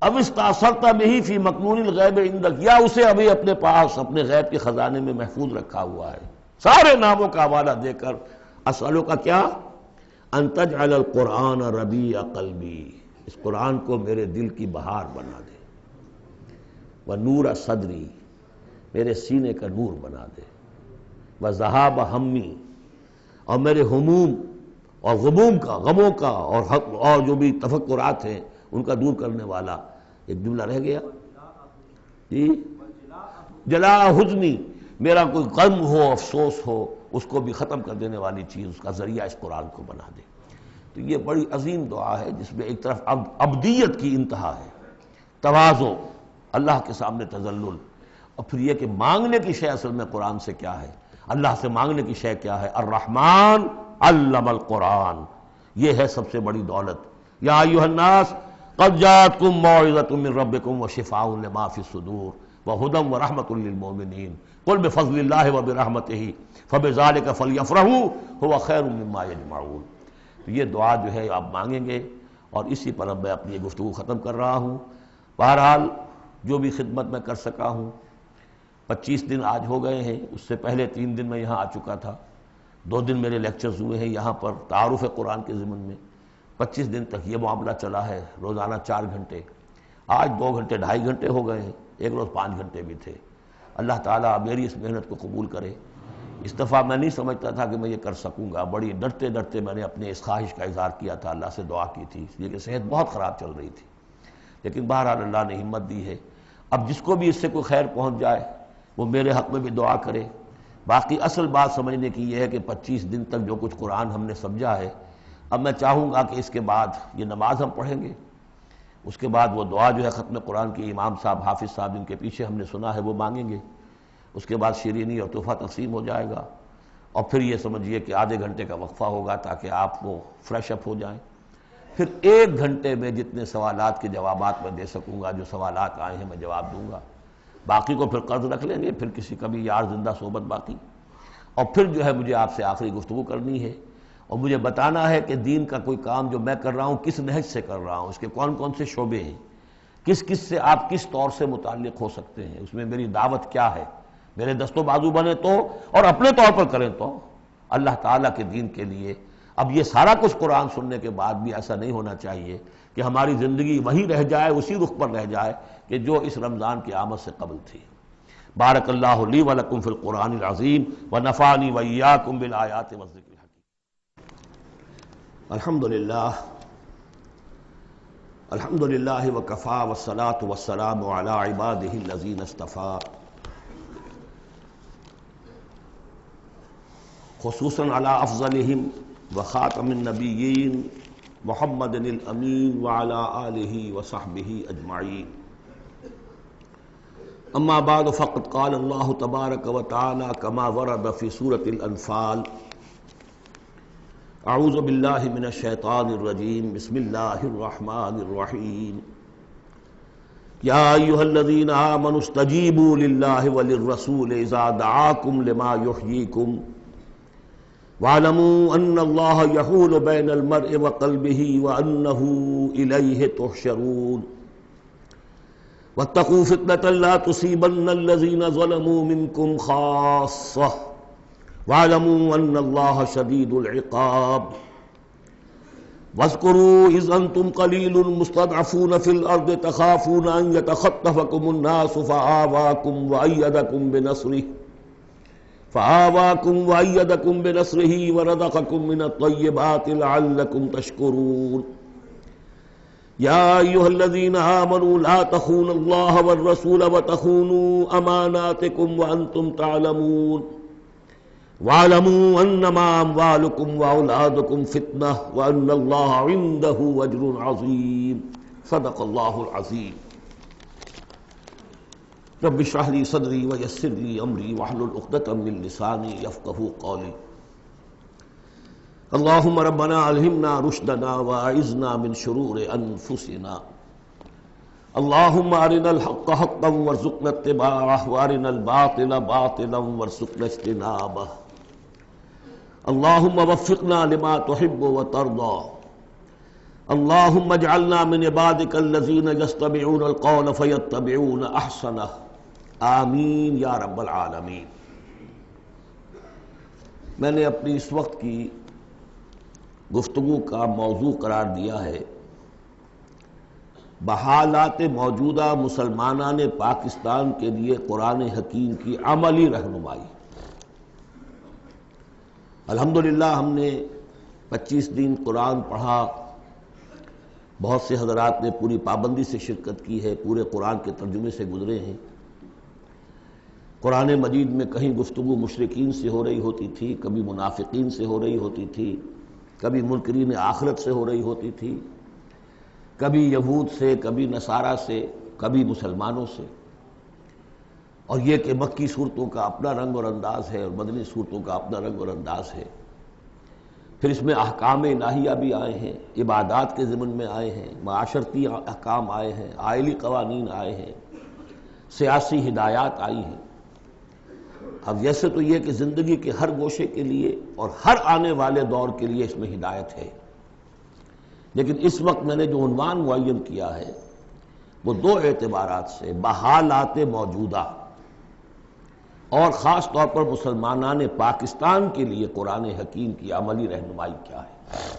اب استاثرت بہ فی مکنون الغیب عندک، یا اسے ابھی اپنے پاس اپنے غیب کے خزانے میں محفوظ رکھا ہوا ہے۔ سارے ناموں کا حوالہ دے کر اسألک کیا، ان تجعل القرآن ربیع قلبی، اس قرآن کو میرے دل کی بہار بنا دے، ونور صدری، میرے سینے کا نور بنا دے، وذہاب ہمی، اور میرے ہموم اور غموم کا، غموں کا اور جو بھی تفکرات ہیں ان کا دور کرنے والا۔ ایک جملہ رہ گیا جی، جلا حزنی، میرا کوئی غم ہو، افسوس ہو، اس کو بھی ختم کر دینے والی چیز، اس کا ذریعہ اس قرآن کو بنا دے۔ تو یہ بڑی عظیم دعا ہے جس میں ایک طرف عبدیت کی انتہا ہے، تواضع، اللہ کے سامنے تذلل، اور پھر یہ کہ مانگنے کی شے اصل میں قرآن سے کیا ہے، اللہ سے مانگنے کی شے کیا ہے؟ الرحمن علم القرآن، یہ ہے سب سے بڑی دولت۔ یا ایھا الناس قد جاءتکم موعظۃ من ربکم وشفاء لما فی الصدور وہدی ورحمۃ للمؤمنین قل بفضل اللہ وبرحمتہ فبذلک فلیفرحوا ھو خیر مما یجمعون۔ تو یہ دعا جو ہے آپ مانگیں گے، اور اسی پر اب میں اپنی گفتگو ختم کر رہا ہوں۔ بہرحال جو بھی خدمت میں کر سکا ہوں، 25 دن آج ہو گئے ہیں، اس سے پہلے 3 دن میں یہاں آ چکا تھا، 2 دن میرے لیکچرز ہوئے ہیں یہاں پر تعارف قرآن کے ضمن میں، 25 دن تک یہ معاملہ چلا ہے، روزانہ 4 گھنٹے، آج 2 گھنٹے 2.5 گھنٹے ہو گئے ہیں، ایک روز 5 گھنٹے بھی تھے۔ اللہ تعالیٰ میری اس محنت کو قبول کرے۔ اس دفعہ میں نہیں سمجھتا تھا کہ میں یہ کر سکوں گا، بڑی ڈرتے ڈرتے میں نے اپنے اس خواہش کا اظہار کیا تھا، اللہ سے دعا کی تھی، اس لیے کہ صحت بہت خراب چل رہی تھی، لیکن بہرحال اللہ نے ہمت دی ہے۔ اب جس کو بھی اس سے کوئی خیر پہنچ جائے وہ میرے حق میں بھی دعا کرے۔ باقی اصل بات سمجھنے کی یہ ہے کہ 25 دن تک جو کچھ قرآن ہم نے سمجھا ہے، اب میں چاہوں گا کہ اس کے بعد یہ نماز ہم پڑھیں گے، اس کے بعد وہ دعا جو ہے ختم قرآن کی امام صاحب، حافظ صاحب جن کے پیچھے ہم نے سنا ہے وہ مانگیں گے، اس کے بعد شیرینی اور تحفہ تقسیم ہو جائے گا، اور پھر یہ سمجھیے کہ آدھے گھنٹے کا وقفہ ہوگا تاکہ آپ وہ فریش اپ ہو جائیں۔ پھر 1 گھنٹے میں جتنے سوالات کے جوابات میں دے سکوں گا، جو سوالات آئے ہیں میں جواب دوں گا، باقی کو پھر قرض رکھ لیں گے، پھر کسی کبھی یار زندہ صحبت باقی، اور پھر جو ہے مجھے آپ سے آخری گفتگو کرنی ہے، اور مجھے بتانا ہے کہ دین کا کوئی کام جو میں کر رہا ہوں کس نہج سے کر رہا ہوں، اس کے کون کون سے شعبے ہیں، کس کس سے آپ کس طور سے متعلق ہو سکتے ہیں، اس میں میری دعوت کیا ہے، میرے دست و بازو بنے تو، اور اپنے طور پر کریں تو، اللہ تعالیٰ کے دین کے لیے۔ اب یہ سارا کچھ قرآن سننے کے بعد بھی ایسا نہیں ہونا چاہیے کہ ہماری زندگی وہی رہ جائے، اسی رخ پر رہ جائے کہ جو اس رمضان کی آمد سے قبل تھی۔ بارک اللہ لی ولکم فی القرآن العظیم ونفعنی وإیاکم بالآیات والذکر الحکیم۔ الحمدللہ وکفی والصلاة والسلام علی عبادہ الذین اصطفیٰ، خصوصاً علی افضلہم وخاتم النبیین محمد الامین وعلی آلہ وصحبہ اجمعین۔ اما بعد فقد قال اللہ تبارک وتعالی کما ورد فی سورۃ الانفال، اعوذ باللہ من الشیطان الرجیم، بسم اللہ الرحمن الرحیم، یا ایھا الذین آمنوا استجیبوا للہ وللرسول اذا دعاکم لما یحییکم وَاعْلَمُوا أَنَّ اللَّهَ يَحُولُ بَيْنَ الْمَرْءِ وَقَلْبِهِ وَأَنَّهُ إِلَيْهِ تُحْشَرُونَ وَاتَّقُوا فِتْنَةً لَا تُصِيبَنَّ الَّذِينَ ظَلَمُوا مِنكُمْ خَاصَّةً وَاعْلَمُوا أَنَّ اللَّهَ شَدِيدُ الْعِقَابِ وَاذْكُرُوا إِذْ أَنْتُمْ قَلِيلٌ مُسْتَضْعَفُونَ فِي الْأَرْضِ تَخَافُونَ أَنْ يَتَخَطَّفَكُمُ النَّاسُ فَآوَاكُمْ وَأَيَّدَكُمْ بِنَصْرِهِ وَرَزَقَكُمْ مِنَ الطَّيِّبَاتِ لَعَلَّكُمْ تَشْكُرُونَ يَا أَيُّهَا الَّذِينَ آمَنُوا لَا تَخُونُوا اللَّهَ وَالرَّسُولَ وَتَخُونُوا أَمَانَاتِكُمْ وَأَنْتُمْ تَعْلَمُونَ وَاعْلَمُوا أَنَّمَا أَمْوَالُكُمْ وَأَوْلَادُكُمْ فِتْنَةٌ وَأَنَّ اللَّهَ عِندَهُ أَجْرٌ عَظِيمٌ صدق اللہ العظیم۔ رب اشرح لي صدری ویسر لي امری واحلل عقدۃ من لسانی یفقہوا قولی۔ اللہم ربنا الہمنا رشدنا واعذنا من شرور انفسنا، اللہم ارنا الحق حقا وارزقنا اتباعہ وارنا الباطل باطلا وارزقنا اجتنابہ، اللہم وفقنا لما تحب وترضى، اللہم اجعلنا من عبادک الذین یستمعون القول فیتبعون احسنہ، آمین یا رب العالمین۔ میں نے اپنی اس وقت کی گفتگو کا موضوع قرار دیا ہے بحالات موجودہ مسلمانان پاکستان کے لیے قرآن حکیم کی عملی رہنمائی۔ الحمدللہ ہم نے 25 دن قرآن پڑھا، بہت سے حضرات نے پوری پابندی سے شرکت کی ہے، پورے قرآن کے ترجمے سے گزرے ہیں۔ قرآن مجید میں کہیں گفتگو مشرکین سے ہو رہی ہوتی تھی، کبھی منافقین سے ہو رہی ہوتی تھی، کبھی منکرین آخرت سے ہو رہی ہوتی تھی، کبھی یہود سے، کبھی نصارہ سے، کبھی مسلمانوں سے۔ اور یہ کہ مکی صورتوں کا اپنا رنگ اور انداز ہے اور مدنی صورتوں کا اپنا رنگ اور انداز ہے۔ پھر اس میں احکام الہیہ بھی آئے ہیں، عبادات کے ضمن میں آئے ہیں، معاشرتی احکام آئے ہیں، آئلی قوانین آئے ہیں، سیاسی ہدایات آئی ہیں۔ اب جیسے تو یہ کہ زندگی کے ہر گوشے کے لیے اور ہر آنے والے دور کے لیے اس میں ہدایت ہے، لیکن اس وقت میں نے جو عنوان معین کیا ہے وہ دو اعتبارات سے، بحالات موجودہ اور خاص طور پر مسلمانان پاکستان کے لیے قرآن حکیم کی عملی رہنمائی کیا ہے۔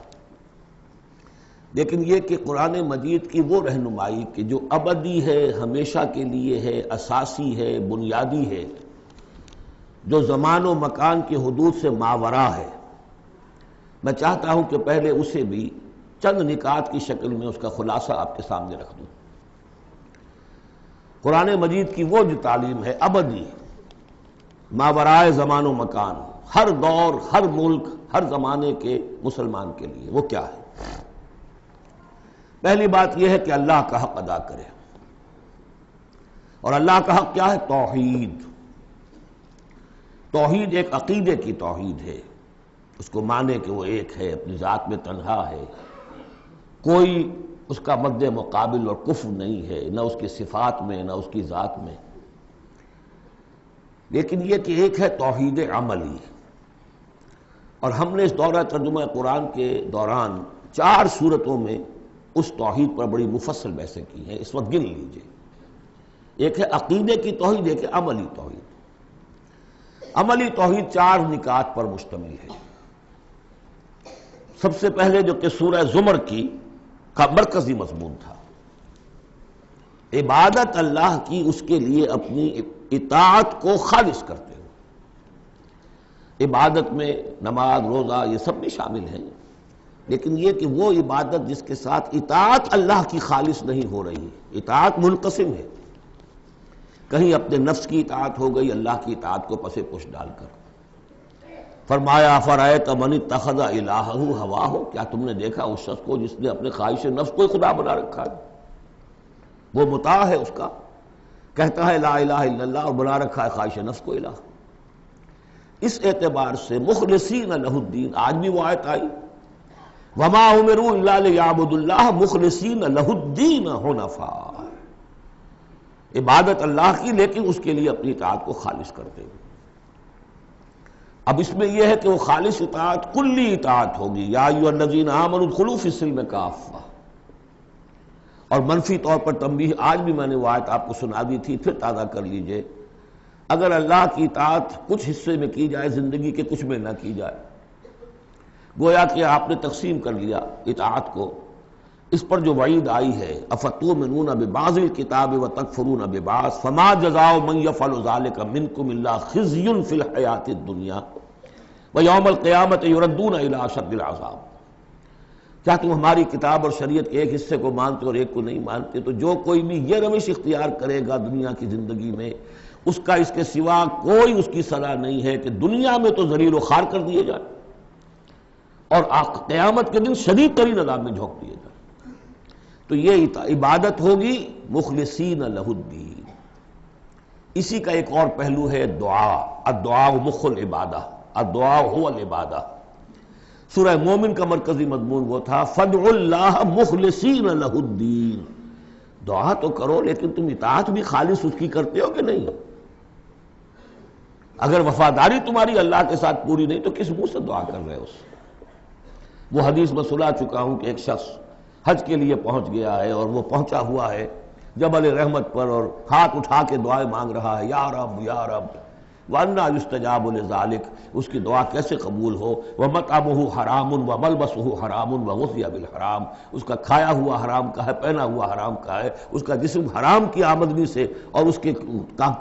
لیکن یہ کہ قرآن مجید کی وہ رہنمائی کہ جو ابدی ہے، ہمیشہ کے لیے ہے، اساسی ہے، بنیادی ہے، جو زمان و مکان کی حدود سے ماوراء ہے، میں چاہتا ہوں کہ پہلے اسے بھی چند نکات کی شکل میں اس کا خلاصہ آپ کے سامنے رکھ دوں۔ قرآن مجید کی وہ جو تعلیم ہے ابدی، ماورائے زمان و مکان، ہر دور، ہر ملک، ہر زمانے کے مسلمان کے لیے، وہ کیا ہے؟ پہلی بات یہ ہے کہ اللہ کا حق ادا کرے، اور اللہ کا حق کیا ہے؟ توحید۔ توحید ایک عقیدے کی توحید ہے، اس کو مانے کہ وہ ایک ہے، اپنی ذات میں تنہا ہے، کوئی اس کا مد مقابل اور کفر نہیں ہے، نہ اس کی صفات میں نہ اس کی ذات میں۔ لیکن یہ کہ ایک ہے توحید عملی، اور ہم نے اس دورہ ترجمہ قرآن کے دوران 4 صورتوں میں اس توحید پر بڑی مفصل بحثیں کی ہیں، اس وقت گن لیجئے۔ ایک ہے عقیدے کی توحید، ایک ہے عملی توحید۔ عملی توحید 4 نکات پر مشتمل ہے۔ سب سے پہلے جو کہ سورہ زمر کا مرکزی مضمون تھا، عبادت اللہ کی، اس کے لیے اپنی اطاعت کو خالص کرتے ہوئے۔ عبادت میں نماز، روزہ، یہ سب بھی شامل ہیں، لیکن یہ کہ وہ عبادت جس کے ساتھ اطاعت اللہ کی خالص نہیں ہو رہی ہے، اطاعت منقسم ہے، کہیں اپنے نفس کی اطاعت ہو گئی اللہ کی اطاعت کو پس پش ڈال کر۔ فرمایا افرأیت من اتخذ الہہ ہواہ، کیا تم نے دیکھا اس شخص کو جس نے اپنے خواہش نفس کو خدا بنا رکھا ہے؟ وہ مطاع ہے، اس کا کہتا ہے لا الہ الا اللہ اور بنا رکھا ہے خواہش نفس کو الہ۔ اس اعتبار سے مخلصین لہ الدین، آج بھی وہ آیت آئی وما امروا الا لیعبدوا اللہ مخلصین لہ الدین حنفاء، عبادت اللہ کی لیکن اس کے لیے اپنی اطاعت کو خالص کرتے ہوئے۔ اب اس میں یہ ہے کہ وہ خالص اطاعت کلی اطاعت ہوگی، یا ایھا الذین آمنوا ادخلوا فی السلم کافہ۔ اور منفی طور پر تنبیہ، آج بھی میں نے وہ آیت آپ کو سنا دی تھی، پھر تازہ کر لیجئے، اگر اللہ کی اطاعت کچھ حصے میں کی جائے زندگی کے، کچھ میں نہ کی جائے، گویا کہ آپ نے تقسیم کر لیا اطاعت کو، اس پر جو وعید آئی ہے افتؤمنون ببعض الکتاب وتکفرون ببعض فما جزاء من یفعل ذلک منکم الا خزی فی الحیاۃ الدنیا ویوم القیامۃ یردون الی اشد العذاب۔ کیا تم ہماری کتاب اور شریعت کے ایک حصے کو مانتے اور ایک کو نہیں مانتے؟ تو جو کوئی بھی یہ روش اختیار کرے گا دنیا کی زندگی میں، اس کا اس کے سوا کوئی اس کی سزا نہیں ہے کہ دنیا میں تو ذلیل و خوار کر دیے جائے اور قیامت کے دن شدید ترین عذاب میں جھونک دیے جائے۔ تو یہ عبادت ہوگی مخلصین لہ الدین۔ اسی کا ایک اور پہلو ہے دعا، الدعاء مخ العبادہ، الدعاء هو العبادہ۔ سورہ مومن کا مرکزی مضمون وہ تھا فادعوا اللہ مخلصین لہ الدین، دعا تو کرو لیکن تم اطاعت بھی خالص اس کی کرتے ہو کہ نہیں؟ اگر وفاداری تمہاری اللہ کے ساتھ پوری نہیں تو کس منہ سے دعا کر رہے ہو؟ وہ حدیث میں سنا چکا ہوں کہ ایک شخص حج کے لیے پہنچ گیا ہے اور وہ پہنچا ہوا ہے جبل رحمت پر اور ہاتھ اٹھا کے دعائیں مانگ رہا ہے، یا رب یا رب وَأَنَّىٰ يُسْتَجَابُ لِذَٰلِكَ، اس کی دعا کیسے قبول ہو؟ وَمَطْعَمُهُ حَرَامٌ وَمَلْبَسُهُ حَرَامٌ وَغُذِّيَ بِالْحَرَامِ، اس کا کھایا ہوا حرام کا ہے، پہنا ہوا حرام کا ہے، اس کا جسم حرام کی آمدنی سے اور اس کے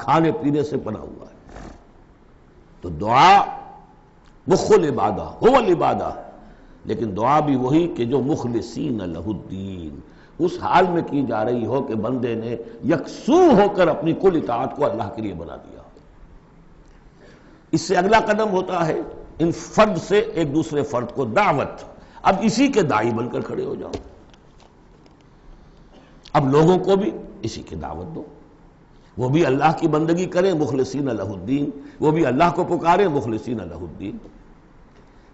کھانے پینے سے بنا ہوا ہے۔ تو دعا مخ العبادہ هو العبادہ، لیکن دعا بھی وہی کہ جو مخلصین لہ الدین، اس حال میں کی جا رہی ہو کہ بندے نے یکسو ہو کر اپنی کل اطاعت کو اللہ کے لیے بنا دیا۔ اس سے اگلا قدم ہوتا ہے ان فرد سے ایک دوسرے فرد کو دعوت، اب اسی کے داعی بن کر کھڑے ہو جاؤ، اب لوگوں کو بھی اسی کی دعوت دو، وہ بھی اللہ کی بندگی کریں مخلصین لہ الدین، وہ بھی اللہ کو پکاریں مخلصین لہ الدین۔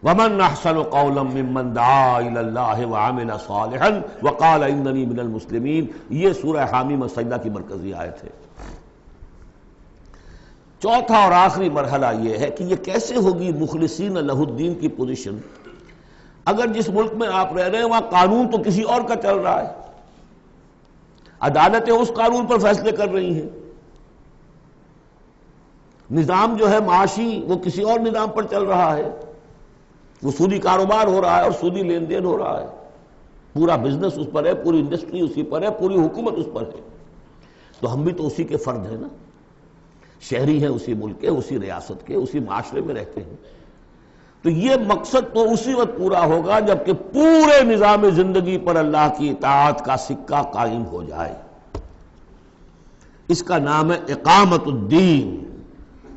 وَمَنْ أَحْسَنُ قَوْلًا مِّمَّنْ دَعَا إِلَى اللَّهِ وَعَمِلَ صَالِحًا وَقَالَ إِنَّنِي مِنَ الْمُسْلِمِينَ، یہ سورہ حامیم السجدہ کی مرکزی آیت ہے۔ چوتھا اور آخری مرحلہ یہ ہے کہ یہ کیسے ہوگی مخلصین لہ الدین کی پوزیشن، اگر جس ملک میں آپ رہ رہے ہیں وہاں قانون تو کسی اور کا چل رہا ہے، عدالتیں اس قانون پر فیصلے کر رہی ہیں، نظام جو ہے معاشی وہ کسی اور نظام پر چل رہا ہے، وہ سودی کاروبار ہو رہا ہے اور سودی لین دین ہو رہا ہے، پورا بزنس اس پر ہے، پوری انڈسٹری اسی پر ہے، پوری حکومت اس پر ہے، تو ہم بھی تو اسی کے فرد ہیں نا، شہری ہیں اسی ملک کے، اسی ریاست کے، اسی معاشرے میں رہتے ہیں۔ تو یہ مقصد تو اسی وقت پورا ہوگا جبکہ پورے نظام زندگی پر اللہ کی اطاعت کا سکہ قائم ہو جائے۔ اس کا نام ہے اقامت الدین۔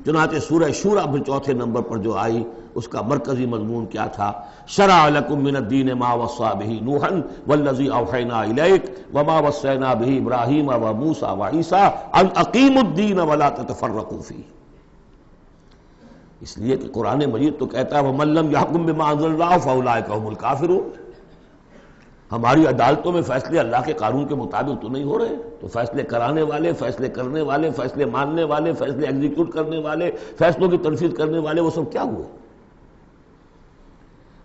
چنانچہ سورہ شورى میں چوتھے نمبر پر جو آئی اس کا مرکزی مضمون کیا تھا؟ شرع لکم من الدین ما وصى به نوحا والذی اوحینا الیک وما وصینا به ابراہیم وموسیٰ وعیسیٰ ان اقیموا الدین ولا تتفرقوا فیہ۔ اس لیے کہ قرآن مجید تو کہتا ہے وَمَن لَّمْ يَحْكُم بِمَا أَنزَلَ اللَّهُ فَأُولَٰئِكَ هُمُ الْكَافِرُونَ، ہماری عدالتوں میں فیصلے اللہ کے قانون کے مطابق تو نہیں ہو رہے، تو فیصلے کرانے والے، فیصلے کرنے والے، فیصلے ماننے والے، فیصلے ایگزیکیوٹ کرنے والے، فیصلوں کی تنفیذ کرنے والے، وہ سب کیا ہوئے؟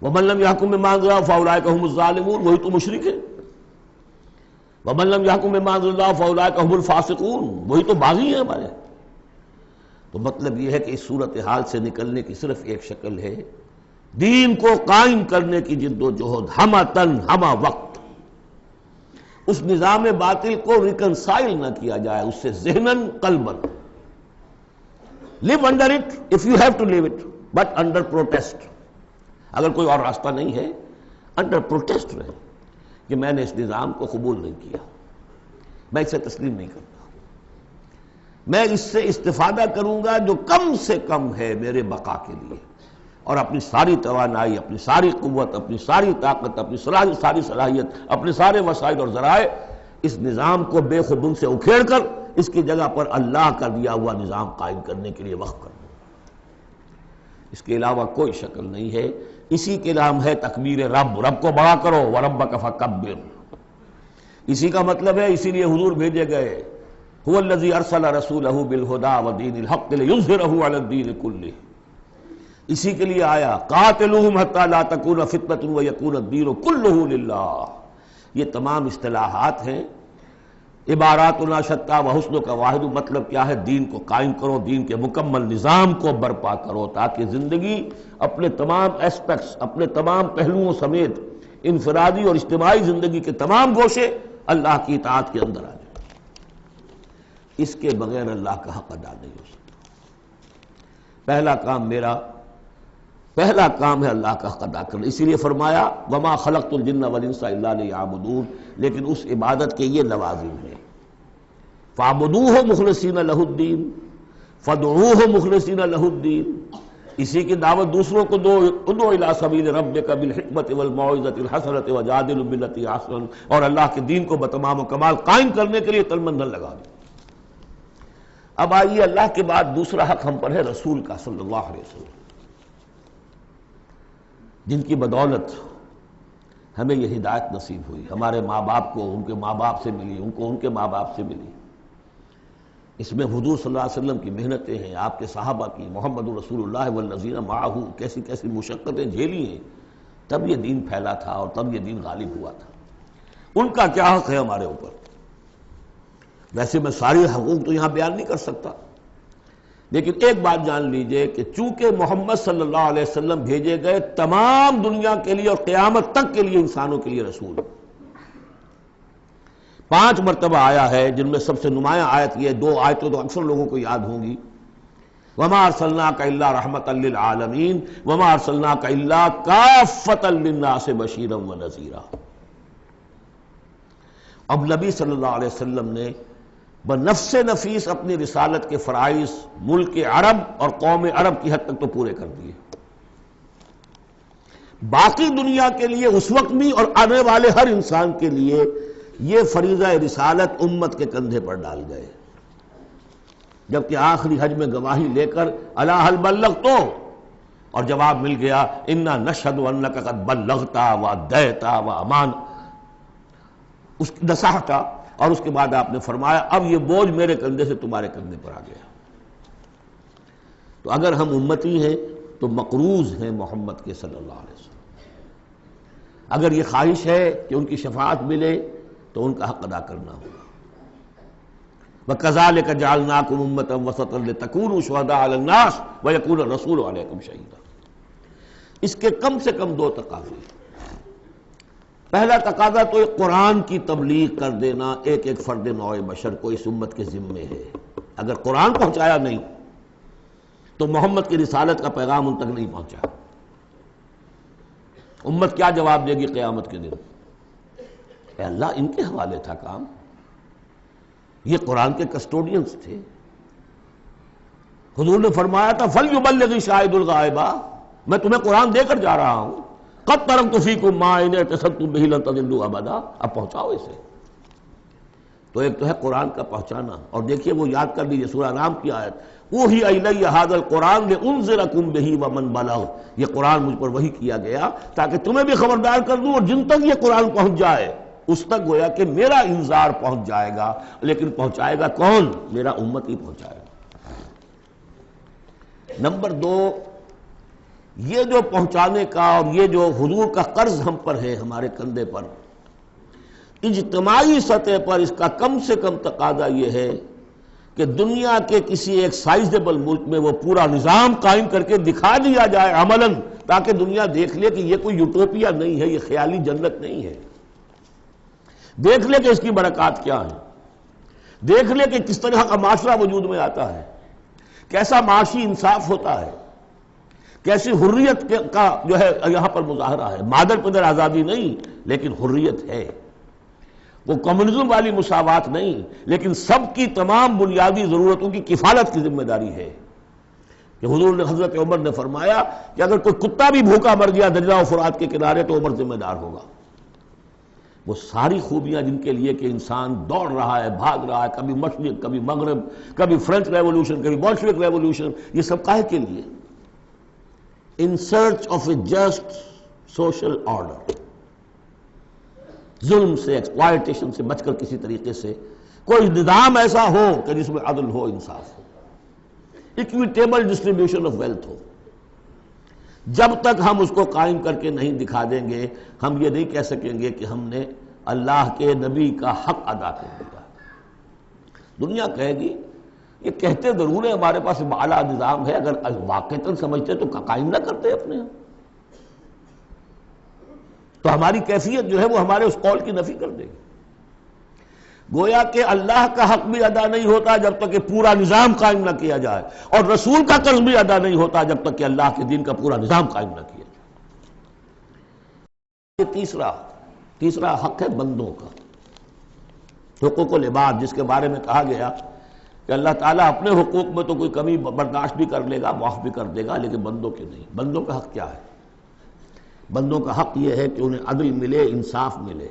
وَمَن لَّمْ يَحْكُم بِمَا أَنزَلَ اللَّهُ فَأُولَٰئِكَ هُمُ الظَّالِمُونَ، وہی تو مشرک ہیں۔ وَمَن لَّمْ يَحْكُم بِمَا أَنزَلَ اللَّهُ فَأُولَٰئِكَ هُمُ الْفَاسِقُونَ، وہی تو باغی ہیں ہمارے۔ تو مطلب یہ ہے کہ اس صورتحال سے نکلنے کی صرف ایک شکل ہے، دین کو قائم کرنے کی جد و جہد ہمہ تن ہمہ وقت، اس نظام باطل کو ریکنسائل نہ کیا جائے اس سے ذہناً قلباً۔ live under it if you have to live it but under protest، اگر کوئی اور راستہ نہیں ہے under protest رہے کہ میں نے اس نظام کو قبول نہیں کیا، میں اسے تسلیم نہیں کرتا، میں اس سے استفادہ کروں گا جو کم سے کم ہے میرے بقا کے لیے، اور اپنی ساری توانائی، اپنی ساری قوت، اپنی ساری طاقت، اپنی ساری صلاحیت، اپنے سارے وسائل اور ذرائع اس نظام کو بے خودن سے اکھیڑ کر اس کی جگہ پر اللہ کا دیا ہوا نظام قائم کرنے کے لیے وقف کر دوں۔ اس کے علاوہ کوئی شکل نہیں ہے۔ اسی کے نام ہے تکبیر رب، رب کو بڑا کرو، وَرَبَّكَ فَكَبِّرْ، اسی کا مطلب ہے، اسی لیے حضور بھیجے گئے، هو الذی ارسل رسولہ بالہدی ودین الحق لیظہرہ علی الدین کلہ، اسی کے لیے آیا قاتلوہم حتی لا تکون فتنۃ ویکون الدین کلہ للہ۔ یہ تمام اصطلاحات ہیں، عباراتنا شتیٰ وحسن کا واحد، مطلب کیا ہے؟ دین کو قائم کرو، دین کے مکمل نظام کو برپا کرو تاکہ زندگی اپنے تمام ایسپیکٹس، اپنے تمام پہلوؤں سمیت انفرادی اور اجتماعی زندگی کے تمام گوشے اللہ کی اطاعت کے اندر آ جائے۔ اس کے بغیر اللہ کا حق ادا نہیں ہو سکتا۔ پہلا کام ہے اللہ کا حق ادا کرنا، اسی لیے فرمایا وما خلقت الجن والانس الا لیعبدون، لیکن اس عبادت کے یہ لوازم ہیں، فاعبدوہ مخلصین لہ الدین، فادعوہ مخلصین لہ الدین، اسی کی دعوت دوسروں کو دو، ادعو الی سبیل ربک بالحکمت والموعظۃ الحسنۃ وجادلہم باللتی احسن، اور اللہ کے دین کو بتمام و کمال قائم کرنے کے لیے تن من دھن لگا دو۔ اب آئیے اللہ کے بعد دوسرا حق ہم پر ہے رسول کا صلی اللہ علیہ وسلم، جن کی بدولت ہمیں یہ ہدایت نصیب ہوئی، ہمارے ماں باپ کو ان کے ماں باپ سے ملی، ان کو ان کے ماں باپ سے ملی۔ اس میں حضور صلی اللہ علیہ وسلم کی محنتیں ہیں، آپ کے صحابہ کی، محمد رسول اللہ والذین معہ کیسی کیسی مشقتیں جھیلی ہیں، تب یہ دین پھیلا تھا اور تب یہ دین غالب ہوا تھا۔ ان کا کیا حق ہے ہمارے اوپر؟ ویسے میں ساری حقوق تو یہاں بیان نہیں کر سکتا، لیکن ایک بات جان لیجئے کہ چونکہ محمد صلی اللہ علیہ وسلم بھیجے گئے تمام دنیا کے لیے اور قیامت تک کے لیے انسانوں کے لیے رسول، 5 مرتبہ آیا ہے، جن میں سب سے نمایاں آیت یہ 2 آیتیں تو اکثر لوگوں کو یاد ہوں گی، وَمَا أَرْسَلْنَاكَ إِلَّا رَحْمَةً لِّلْعَالَمِينَ وَمَا أَرْسَلْنَاكَ إِلَّا كَافَّةً لِّلنَّاسِ بَشِيرًا وَنَذِيرًا۔ اب نبی صلی اللہ علیہ وسلم نے بنفس نفیس اپنی رسالت کے فرائض ملک عرب اور قوم عرب کی حد تک تو پورے کر دیے، باقی دنیا کے لیے اس وقت بھی اور آنے والے ہر انسان کے لیے یہ فریضہ رسالت امت کے کندھے پر ڈال گئے، جبکہ آخری حج میں گواہی لے کر الا هل بلغت اور جواب مل گیا انا نشهد انک قد بلغت وادیت وامان، اس نصحت، اور اس کے بعد آپ نے فرمایا اب یہ بوجھ میرے کندھے سے تمہارے کندھے پر آ گیا۔ تو اگر ہم امتی ہیں تو مقروض ہیں محمد کے صلی اللہ علیہ وسلم، اگر یہ خواہش ہے کہ ان کی شفاعت ملے تو ان کا حق ادا کرنا ہوگا۔ وَكَذَلِكَ جَعَلْنَاكُمْ أُمَّةً وَسَطًا لِتَكُونُوا شُهَدَاءَ عَلَى النَّاسِ وَيَكُونَ الرَّسُولُ عَلَيْكُمْ شَهِيدًا۔ اس کے کم سے کم 2 تقاضے۔ پہلا تقاضا تو قرآن کی تبلیغ کر دینا ایک ایک فرد نوع بشر کو اس امت کے ذمے ہے۔ اگر قرآن پہنچایا نہیں تو محمد کی رسالت کا پیغام ان تک نہیں پہنچا، امت کیا جواب دے گی قیامت کے دن؟ اے اللہ، ان کے حوالے تھا کام، یہ قرآن کے کسٹوڈینز تھے۔ حضور نے فرمایا تھا فَلْيُبَلِّغِ شَاهِدُ الْغَائِبَ، میں تمہیں قرآن دے کر جا رہا ہوں، قَدْ تَرَكْتُ فِيكُم مَّا إِنْ اعْتَصَمْتُم بِهِ لَن تَضِلُّوا أَبَدًا، اب پہنچاؤ اسے۔ تو ایک تو ہے قرآن کا پہنچانا، اور دیکھیے وہ یاد کر لیجیے سورہ انعام کی آیت اوحی الی ھذا القرآن لانذرکم بہ ومن بلغ، یہ قرآن مجھ پر وحی کیا گیا تاکہ تمہیں بھی خبردار کر دوں، اور جن تک یہ قرآن پہنچ جائے اس تک گویا کہ میرا انذار پہنچ جائے گا، لیکن پہنچائے گا کون؟ میرا امت ہی پہنچائے گا۔ نمبر 2، یہ جو پہنچانے کا اور یہ جو حضور کا قرض ہم پر ہے، ہمارے کندھے پر، اجتماعی سطح پر اس کا کم سے کم تقاضا یہ ہے کہ دنیا کے کسی ایک سائزیبل ملک میں وہ پورا نظام قائم کر کے دکھا دیا جائے عملاً، تاکہ دنیا دیکھ لے کہ یہ کوئی یوٹوپیا نہیں ہے، یہ خیالی جنت نہیں ہے، دیکھ لے کہ اس کی برکات کیا ہے، دیکھ لے کہ کس طرح کا معاشرہ وجود میں آتا ہے، کیسا معاشی انصاف ہوتا ہے، کیسی حریت کا جو ہے یہاں پر مظاہرہ ہے، مادر پدر آزادی نہیں لیکن حریت ہے، وہ کمیونزم والی مساوات نہیں لیکن سب کی تمام بنیادی ضرورتوں کی کفالت کی ذمہ داری ہے۔ کہ حضور نے حضرت عمر نے فرمایا کہ اگر کوئی کتا بھی بھوکا مر گیا دجلہ و فرات کے کنارے تو عمر ذمہ دار ہوگا۔ وہ ساری خوبیاں جن کے لیے کہ انسان دوڑ رہا ہے، بھاگ رہا ہے، کبھی مشرق کبھی مغرب، کبھی فرینچ ریولوشن کبھی بولشوک ریولوشن، یہ سب کاہے کے لیے؟ In search of a just social order, ظلم سے، ایکسپلائٹیشن سے بچ کر کسی طریقے سے کوئی نظام ایسا ہو کہ جس میں عدل ہو، انصاف ہو، اکویٹیبل ڈسٹریبیوشن آف ویلتھ ہو۔ جب تک ہم اس کو قائم کر کے نہیں دکھا دیں گے ہم یہ نہیں کہہ سکیں گے کہ ہم نے اللہ کے نبی کا حق ادا کر دیا۔ دنیا کہے گی یہ کہتے ضرور ہے ہمارے پاس اعلیٰ نظام ہے، اگر واقعتاً سمجھتے تو قائم نہ کرتے اپنے ہم، تو ہماری کیفیت جو ہے وہ ہمارے اس قول کی نفی کر دے گی۔ گویا کہ اللہ کا حق بھی ادا نہیں ہوتا جب تک کہ پورا نظام قائم نہ کیا جائے، اور رسول کا قرض بھی ادا نہیں ہوتا جب تک کہ اللہ کے دین کا پورا نظام قائم نہ کیا جائے۔ یہ تیسرا حق ہے بندوں کا، حقوق العباد، جس کے بارے میں کہا گیا کہ اللہ تعالیٰ اپنے حقوق میں تو کوئی کمی برداشت بھی کر لے گا، معاف بھی کر دے گا، لیکن بندوں کے نہیں۔ بندوں کا حق کیا ہے؟ بندوں کا حق یہ ہے کہ انہیں عدل ملے، انصاف ملے،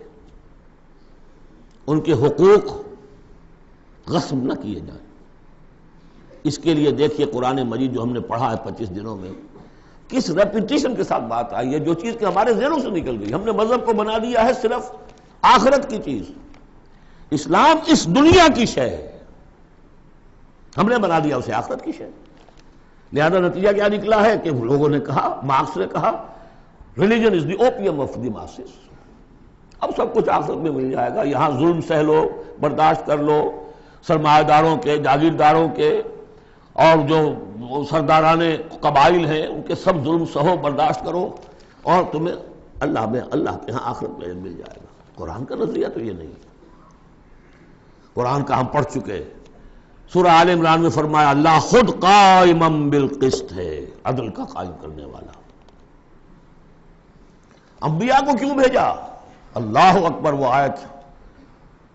ان کے حقوق غصب نہ کیے جائیں۔ اس کے لیے دیکھیے قرآن مجید جو ہم نے پڑھا ہے 25 دنوں میں، کس ریپیٹیشن کے ساتھ بات آئی ہے، جو چیز کہ ہمارے ذہنوں سے نکل گئی۔ ہم نے مذہب کو بنا دیا ہے صرف آخرت کی چیز، اسلام اس دنیا کی شے ہے، ہم نے بنا دیا اسے آخرت کی شے۔ لہذا نتیجہ کیا نکلا ہے کہ لوگوں نے کہا، مارکس نے کہا religion is the opium of the masses, اب سب کچھ آخرت میں مل جائے گا، یہاں ظلم سہ لو، برداشت کر لو، سرمایہ داروں کے، جاگیرداروں کے اور جو سرداران قبائل ہیں ان کے سب ظلم سہو، برداشت کرو، اور تمہیں اللہ کے ہاں آخرت میں مل جائے گا۔ قرآن کا نظریہ تو یہ نہیں ہے۔ قرآن کا ہم پڑھ چکے، سورہ آل عمران میں فرمایا اللہ خود قائما بالقسط ہے، عدل کا قائم کرنے والا۔ انبیاء کو کیوں بھیجا؟ اللہ اکبر، وہ آیت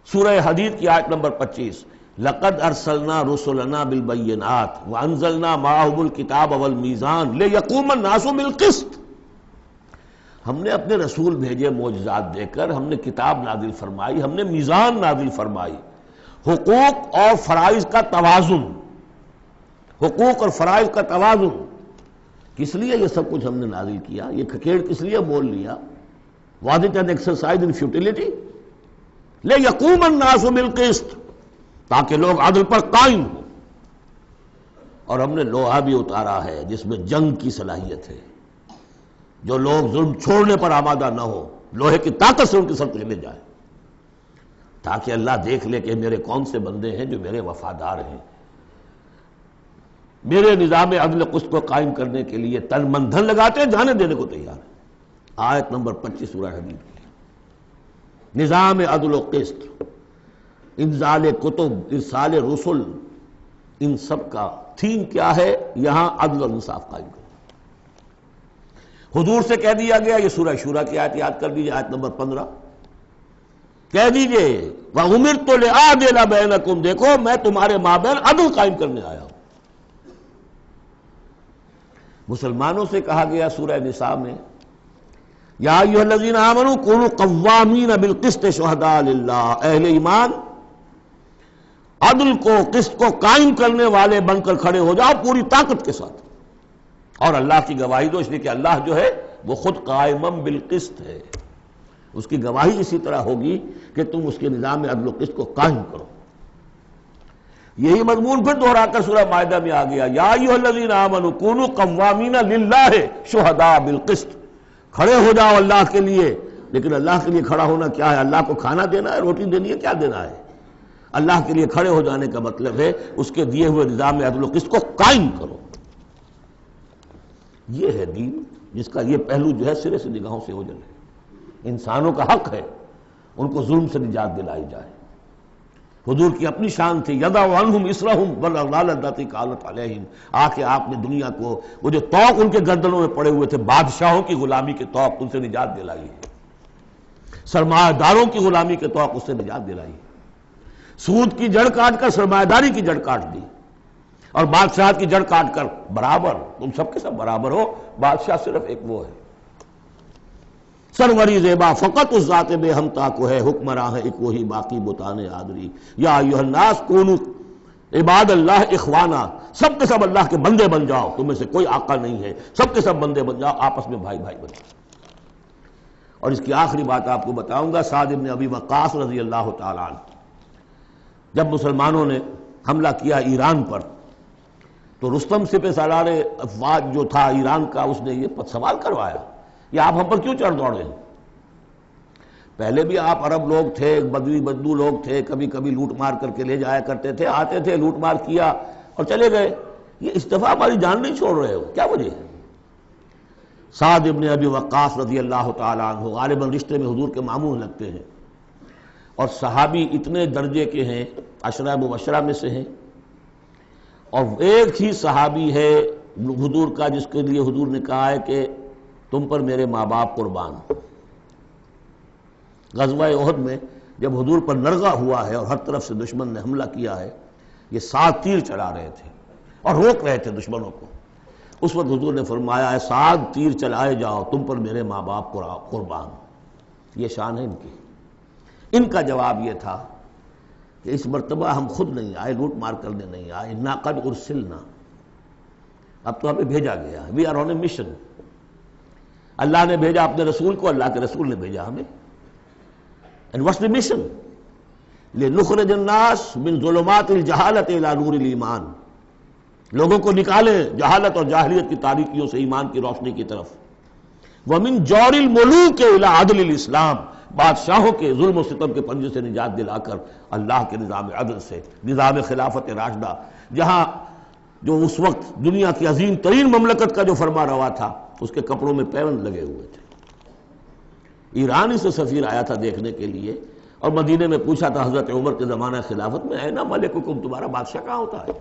سورہ حدید کی آیت نمبر 25، لقد ارسلنا رسلنا بالبینات وانزلنا معهم الکتاب والمیزان لیقوم الناس بالقسط۔ ہم نے اپنے رسول بھیجے معجزات دے کر، ہم نے کتاب نازل فرمائی، ہم نے میزان نازل فرمائی، حقوق اور فرائض کا توازن، حقوق اور فرائض کا توازن۔ کس لیے یہ سب کچھ ہم نے نازل کیا؟ یہ کھکیڑ کس لیے بول لیا؟ Was it an exercise in futility? لیقوم الناس بالقسط، تاکہ لوگ عدل پر قائم ہوں۔ اور ہم نے لوہا بھی اتارا ہے جس میں جنگ کی صلاحیت ہے، جو لوگ ظلم چھوڑنے پر آمادہ نہ ہو، لوہے کی طاقت سے ان کے سر کچلے جائے، تاکہ اللہ دیکھ لے کہ میرے کون سے بندے ہیں جو میرے وفادار ہیں، میرے نظام عدل قسط کو قائم کرنے کے لیے تن من دھن لگاتے ہیں، جانے دینے کو تیار ہیں۔ آیت نمبر 25 سورہ حدید کی، نظام عدل و قسط، انزال کتب، ارسال رسل، ان سب کا تھیم کیا ہے؟ یہاں عدل اور انصاف قائم کرنا۔ حضور سے کہہ دیا گیا، یہ سورہ شورا کی آیت یاد کر دیجیے، آیت نمبر 15، کہہ دیجئے وَأُمِرْتُ لِأَعْدِلَ بَيْنَكُمْ، دیکھو میں تمہارے مابین عدل قائم کرنے آیا ہوں۔ مسلمانوں سے کہا گیا سورہ نساء میں یا ایھا الذین آمنوا کونوا قوامین بالقسط شہداء للہ، اہل ایمان عدل کو، قسط کو قائم کرنے والے بن کر کھڑے ہو جاؤ پوری طاقت کے ساتھ، اور اللہ کی گواہی دو، اس لیے کہ اللہ جو ہے وہ خود قائما بالقسط ہے، اس کی گواہی اسی طرح ہوگی کہ تم اس کے نظام عدل و قسط کو قائم کرو۔ یہی مضمون پھر دوہرا کر سورہ مائدہ میں آ گیا یا ایھا الذین آمنوا کونوا قوامین للہ شہداء بالقسط، کھڑے ہو جاؤ اللہ کے لیے۔ لیکن اللہ کے لیے کھڑا ہونا کیا ہے؟ اللہ کو کھانا دینا ہے، روٹی دینی ہے، کیا دینا ہے؟ اللہ کے لیے کھڑے ہو جانے کا مطلب ہے اس کے دیے ہوئے نظام عدل و قسط کو قائم کرو۔ یہ ہے دین، جس کا یہ پہلو جو ہے سرے سے نگاہوں سے اوجھل ہے۔ انسانوں کا حق ہے ان کو ظلم سے نجات دلائی جائے۔ حضور کی اپنی شان تھی یضع عنہم اسرہم والاغلال اللاتی کانت علیہم، آ کے آپ نے دنیا کو وہ جو طوق ان کے گردنوں میں پڑے ہوئے تھے، بادشاہوں کی غلامی کے طوق، ان سے نجات دلائی ہے، سرمایہ داروں کی غلامی کے طوق، اس سے نجات دلائی ہے، سود کی جڑ کاٹ کر سرمایہ داری کی جڑ کاٹ دی، اور بادشاہت کی جڑ کاٹ کر برابر، تم سب کے سب برابر ہو، بادشاہ صرف ایک وہ ہے، سروری زیبا فقط اس ذات بے ہمتا کو ہے، حکمراں ہے ایک وہی باقی بتانے آدری، یا ایھا الناس کونوا عباد اللہ اخوانا، سب کے سب اللہ کے بندے بن جاؤ، تم میں سے کوئی آقا نہیں ہے، سب کے سب بندے بن جاؤ، آپس میں بھائی بھائی بن جاؤ۔ اور اس کی آخری بات آپ کو بتاؤں گا، سعد بن ابی وقاص رضی اللہ تعالیٰ عنہ، جب مسلمانوں نے حملہ کیا ایران پر، تو رستم سپہ سالار افواج جو تھا ایران کا، اس نے یہ سوال کروایا کہ آپ ہم پر کیوں چڑھ دوڑے ہیں؟ پہلے بھی آپ عرب لوگ تھے، بدوی بدو لوگ تھے، کبھی کبھی لوٹ مار کر کے لے جایا کرتے تھے، آتے تھے لوٹ مار کیا اور چلے گئے، یہ اس دفعہ ہماری جان نہیں چھوڑ رہے ہو، کیا وجہ ہے؟ سعد ابن ابی وقاص رضی اللہ تعالیٰ عنہ غالباً رشتے میں حضور کے ماموں لگتے ہیں، اور صحابی اتنے درجے کے ہیں، عشرہ مبشرہ میں سے ہیں، اور ایک ہی صحابی ہے حضور کا جس کے لیے حضور نے کہا ہے کہ تم پر میرے ماں باپ قربان۔ غزوہ احد میں جب حضور پر نرغہ ہوا ہے اور ہر طرف سے دشمن نے حملہ کیا ہے، یہ 7 تیر چلا رہے تھے اور روک رہے تھے دشمنوں کو، اس وقت حضور نے فرمایا ہے 7 تیر چلائے جاؤ، تم پر میرے ماں باپ قربان۔ یہ شان ہے ان کی۔ ان کا جواب یہ تھا کہ اس مرتبہ ہم خود نہیں آئے، لوٹ مار کرنے نہیں آئے، انا قد ارسلنا، اب تو ہمیں بھیجا گیا ہے، we are on a mission, اللہ نے بھیجا اپنے رسول کو، اللہ کے رسول نے بھیجا ہمیں۔ And what's the mission? لِنُخْرِجَ النَّاسَ مِنْ ظُلُمَاتِ الْجَهَالَةِ إِلَى نُورِ الْإِيمَانِ، لوگوں کو نکالے جہالت اور جاہلیت کی تاریکیوں سے ایمان کی روشنی کی طرف۔ وَمِنْ جَوْرِ الْمُلُوكِ إِلَى عَدْلِ الْإِسْلَامِ، بادشاہوں کے ظلم و ستم کے پنجے سے نجات دلا کر اللہ کے نظام عدل سے، نظام خلافت راشدہ، جہاں جو اس وقت دنیا کی عظیم ترین مملکت کا جو فرما روا تھا، اس کے کپڑوں میں پیوند لگے ہوئے تھے۔ ایرانی سے سفیر آیا تھا دیکھنے کے لیے، اور مدینے میں پوچھا تھا حضرت عمر کے زمانہ خلافت میں، اینا ملککم، تمہارا بادشاہ کہاں ہوتا ہے؟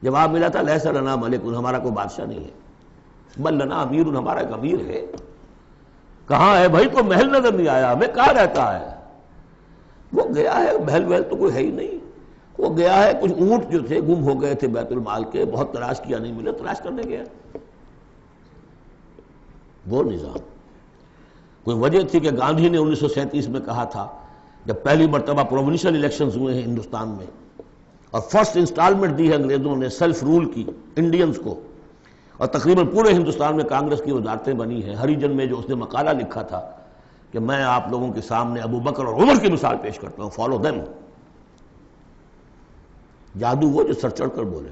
جواب ملا تھا لیس لنا ملک، ہمارا کوئی بادشاہ نہیں ہے، بل لنا امیر، ہمارا ایک امیر ہے۔ کہاں ہے بھائی؟ تو محل نظر نہیں آیا ہمیں، کہاں رہتا ہے؟ وہ گیا ہے، محل وحل تو کوئی ہے ہی نہیں، وہ گیا ہے، کچھ اونٹ جو تھے گم ہو گئے تھے بیت المال کے، بہت تلاش کیا نہیں ملے، تلاش کرنے گیا۔ وہ نظام، کوئی وجہ تھی کہ گاندھی نے 1937 میں کہا تھا، جب پہلی مرتبہ پروونشل الیکشنز ہوئے ہیں ہندوستان میں، اور فرسٹ انسٹالمنٹ دی ہے انگریزوں نے سیلف رول کی انڈینز کو، اور تقریباً پورے ہندوستان میں کانگریس کی وزارتیں بنی ہیں۔ ہریجن میں جو اس نے مقالہ لکھا تھا کہ میں آپ لوگوں کے سامنے ابو بکر اور عمر کی مثال پیش کرتا ہوں، فالو دیم۔ جادو وہ جو سر چڑھ کر بولے۔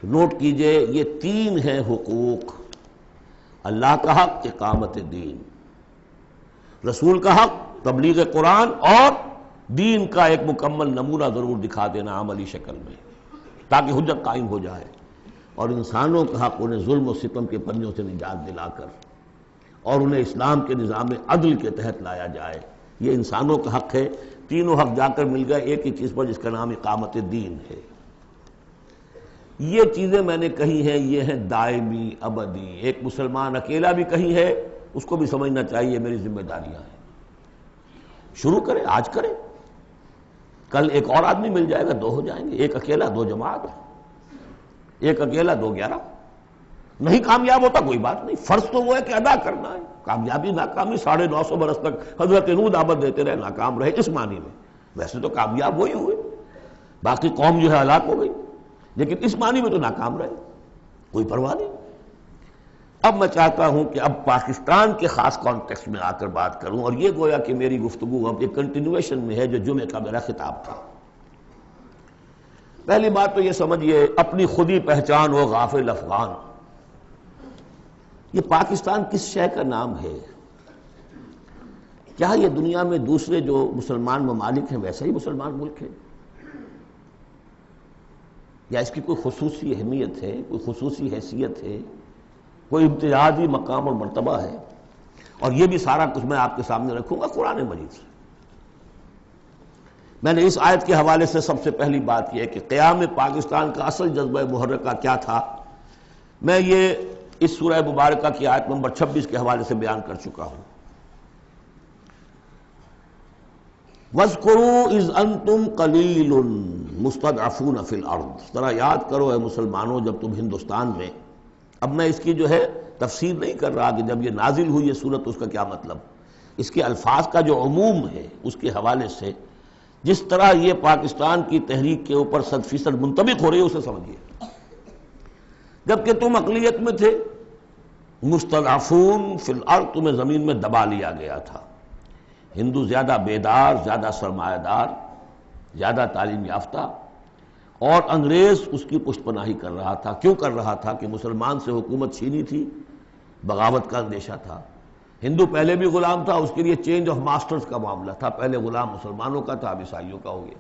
نوٹ کیجئے، یہ تین ہیں حقوق: اللہ کا حق اقامت دین، رسول کا حق تبلیغ قرآن، اور دین کا ایک مکمل نمونہ ضرور دکھا دینا عملی شکل میں تاکہ حجت قائم ہو جائے، اور انسانوں کا حق انہیں ظلم و ستم کے پنجوں سے نجات دلا کر اور انہیں اسلام کے نظام عدل کے تحت لایا جائے۔ یہ انسانوں کا حق ہے۔ تینوں حق جا کر مل گئے ایک ہی چیز پر، جس کا نام اقامت دین ہے۔ یہ چیزیں میں نے کہی ہیں، یہ ہیں دائمی ابدی۔ ایک مسلمان اکیلا بھی کہیں ہے، اس کو بھی سمجھنا چاہیے میری ذمہ داریاں ہیں۔ شروع کرے، آج کرے، کل ایک اور آدمی مل جائے گا، دو ہو جائیں گے، ایک اکیلا دو جماعت، ایک اکیلا دو 11۔ نہیں کامیاب ہوتا کوئی بات نہیں، فرض تو وہ ہے کہ ادا کرنا ہے۔ کامیابی ناکامی 950 برس تک حضرت نوح دعوت دیتے رہے، ناکام رہے، اس معنی میں ویسے تو کامیاب وہی ہوئے، باقی قوم جو ہے ہلاک ہو گئی، لیکن اس معنی میں تو ناکام رہے، کوئی پرواہ نہیں۔ اب میں چاہتا ہوں کہ اب پاکستان کے خاص کانٹیکسٹ میں آ کر بات کروں، اور یہ گویا کہ میری گفتگو اب ایک کنٹینویشن میں ہے جو جمعے کا میرا خطاب تھا۔ پہلی بات تو یہ سمجھیے، اپنی خودی پہچان ہو غافل افغان۔ یہ پاکستان کس شے کا نام ہے؟ کیا یہ دنیا میں دوسرے جو مسلمان ممالک ہیں ویسا ہی مسلمان ملک ہے، یا اس کی کوئی خصوصی اہمیت ہے، کوئی خصوصی حیثیت ہے، کوئی امتیازی مقام اور مرتبہ ہے؟ اور یہ بھی سارا کچھ میں آپ کے سامنے رکھوں گا قرآن مجید سے۔ میں نے اس آیت کے حوالے سے سب سے پہلی بات یہ ہے کہ قیام پاکستان کا اصل جذبہ محرکہ کیا تھا، میں یہ اس سورہ مبارکہ کی آیت نمبر 26 کے حوالے سے بیان کر چکا ہوں۔ وَاذْكُرُوا إِذْ أَنْتُمْ قَلِيلٌ مُسْتَضْعَفُونَ فِي الْأَرْضِ، ذرا یاد کرو اے مسلمانوں جب تم ہندوستان میں، اب میں اس کی جو ہے تفسیر نہیں کر رہا کہ جب یہ نازل ہوئی یہ صورت اس کا کیا مطلب، اس کے الفاظ کا جو عموم ہے اس کے حوالے سے جس طرح یہ پاکستان کی تحریک کے اوپر 100% منطبق ہو رہی ہے اسے سمجھیے۔ جبکہ تم اقلیت میں تھے، مستضعفون فی الارض، تمہیں زمین میں دبا لیا گیا تھا۔ ہندو زیادہ بیدار، زیادہ سرمایہ دار، زیادہ تعلیم یافتہ، اور انگریز اس کی پشت پناہی کر رہا تھا۔ کیوں کر رہا تھا؟ کہ مسلمان سے حکومت چھینی تھی، بغاوت کا اندیشہ تھا۔ ہندو پہلے بھی غلام تھا، اس کے لیے چینج آف ماسٹرز کا معاملہ تھا، پہلے غلام مسلمانوں کا تھا، اب عیسائیوں کا ہو گیا،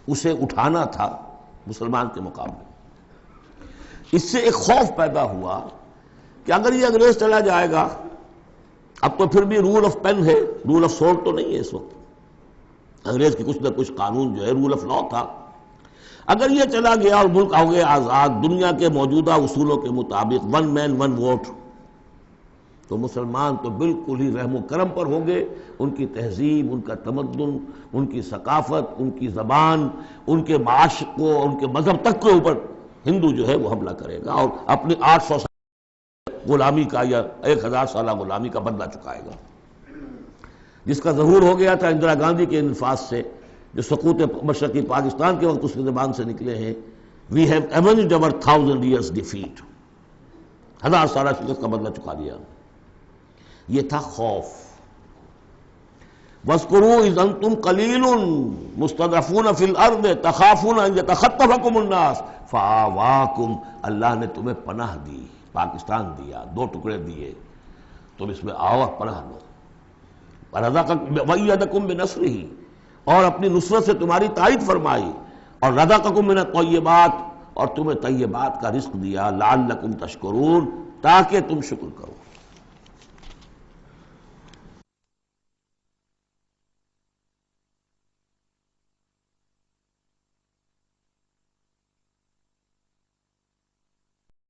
اسے اٹھانا تھا مسلمان کے مقابلے۔ اس سے ایک خوف پیدا ہوا کہ اگر یہ انگریز چلا جائے گا، اب تو پھر بھی رول آف پین ہے، رول آف سورڈ تو نہیں ہے اس وقت، انگریز کی کچھ نہ کچھ قانون جو ہے رول آف لا تھا، اگر یہ چلا گیا اور ملک ہو گیا آزاد دنیا کے موجودہ اصولوں کے مطابق، ون مین ون ووٹ، تو مسلمان تو بالکل ہی رحم و کرم پر ہوں گے، ان کی تہذیب، ان کا تمدن، ان کی ثقافت، ان کی زبان، ان کے معاش کو، ان کے مذہب تک کے اوپر ہندو جو ہے وہ حملہ کرے گا اور اپنی 800 سال غلامی کا یا 1000 سالہ غلامی کا بدلہ چکائے گا، جس کا ظہور ہو گیا تھا اندرا گاندھی کے الفاظ سے جو سقوط مشرقی پاکستان کے وقت اس کی زبان سے نکلے ہیں، we have ایونجڈ our 1000 years defeat، 1000 سالہ شکست کا بدلہ چکا دیا۔ یہ تھا خوف۔ وَاذْكُرُوا إِذْ أَنْتُمْ قَلِيلٌ مُسْتَضْعَفُونَ فِي الْأَرْضِ تَخَافُونَ أَنْ يَتَخَطَّفَكُمُ النَّاسُ فَآوَاكُمْ، اللہ نے تمہیں پناہ دی، پاکستان دیا، 2 ٹکڑے دیے، تم اس میں آؤ، پناہ لو۔ وَرَزَقَكُمْ وَأَيَّدَكُمْ بِنَصْرِهِ، اور اپنی نصرت سے تمہاری تائید فرمائی۔ اور رزقکم من الطیبات، اور تمہیں طیبات کا رزق دیا، لعلکم تشکرون، تاکہ تم شکر کرو۔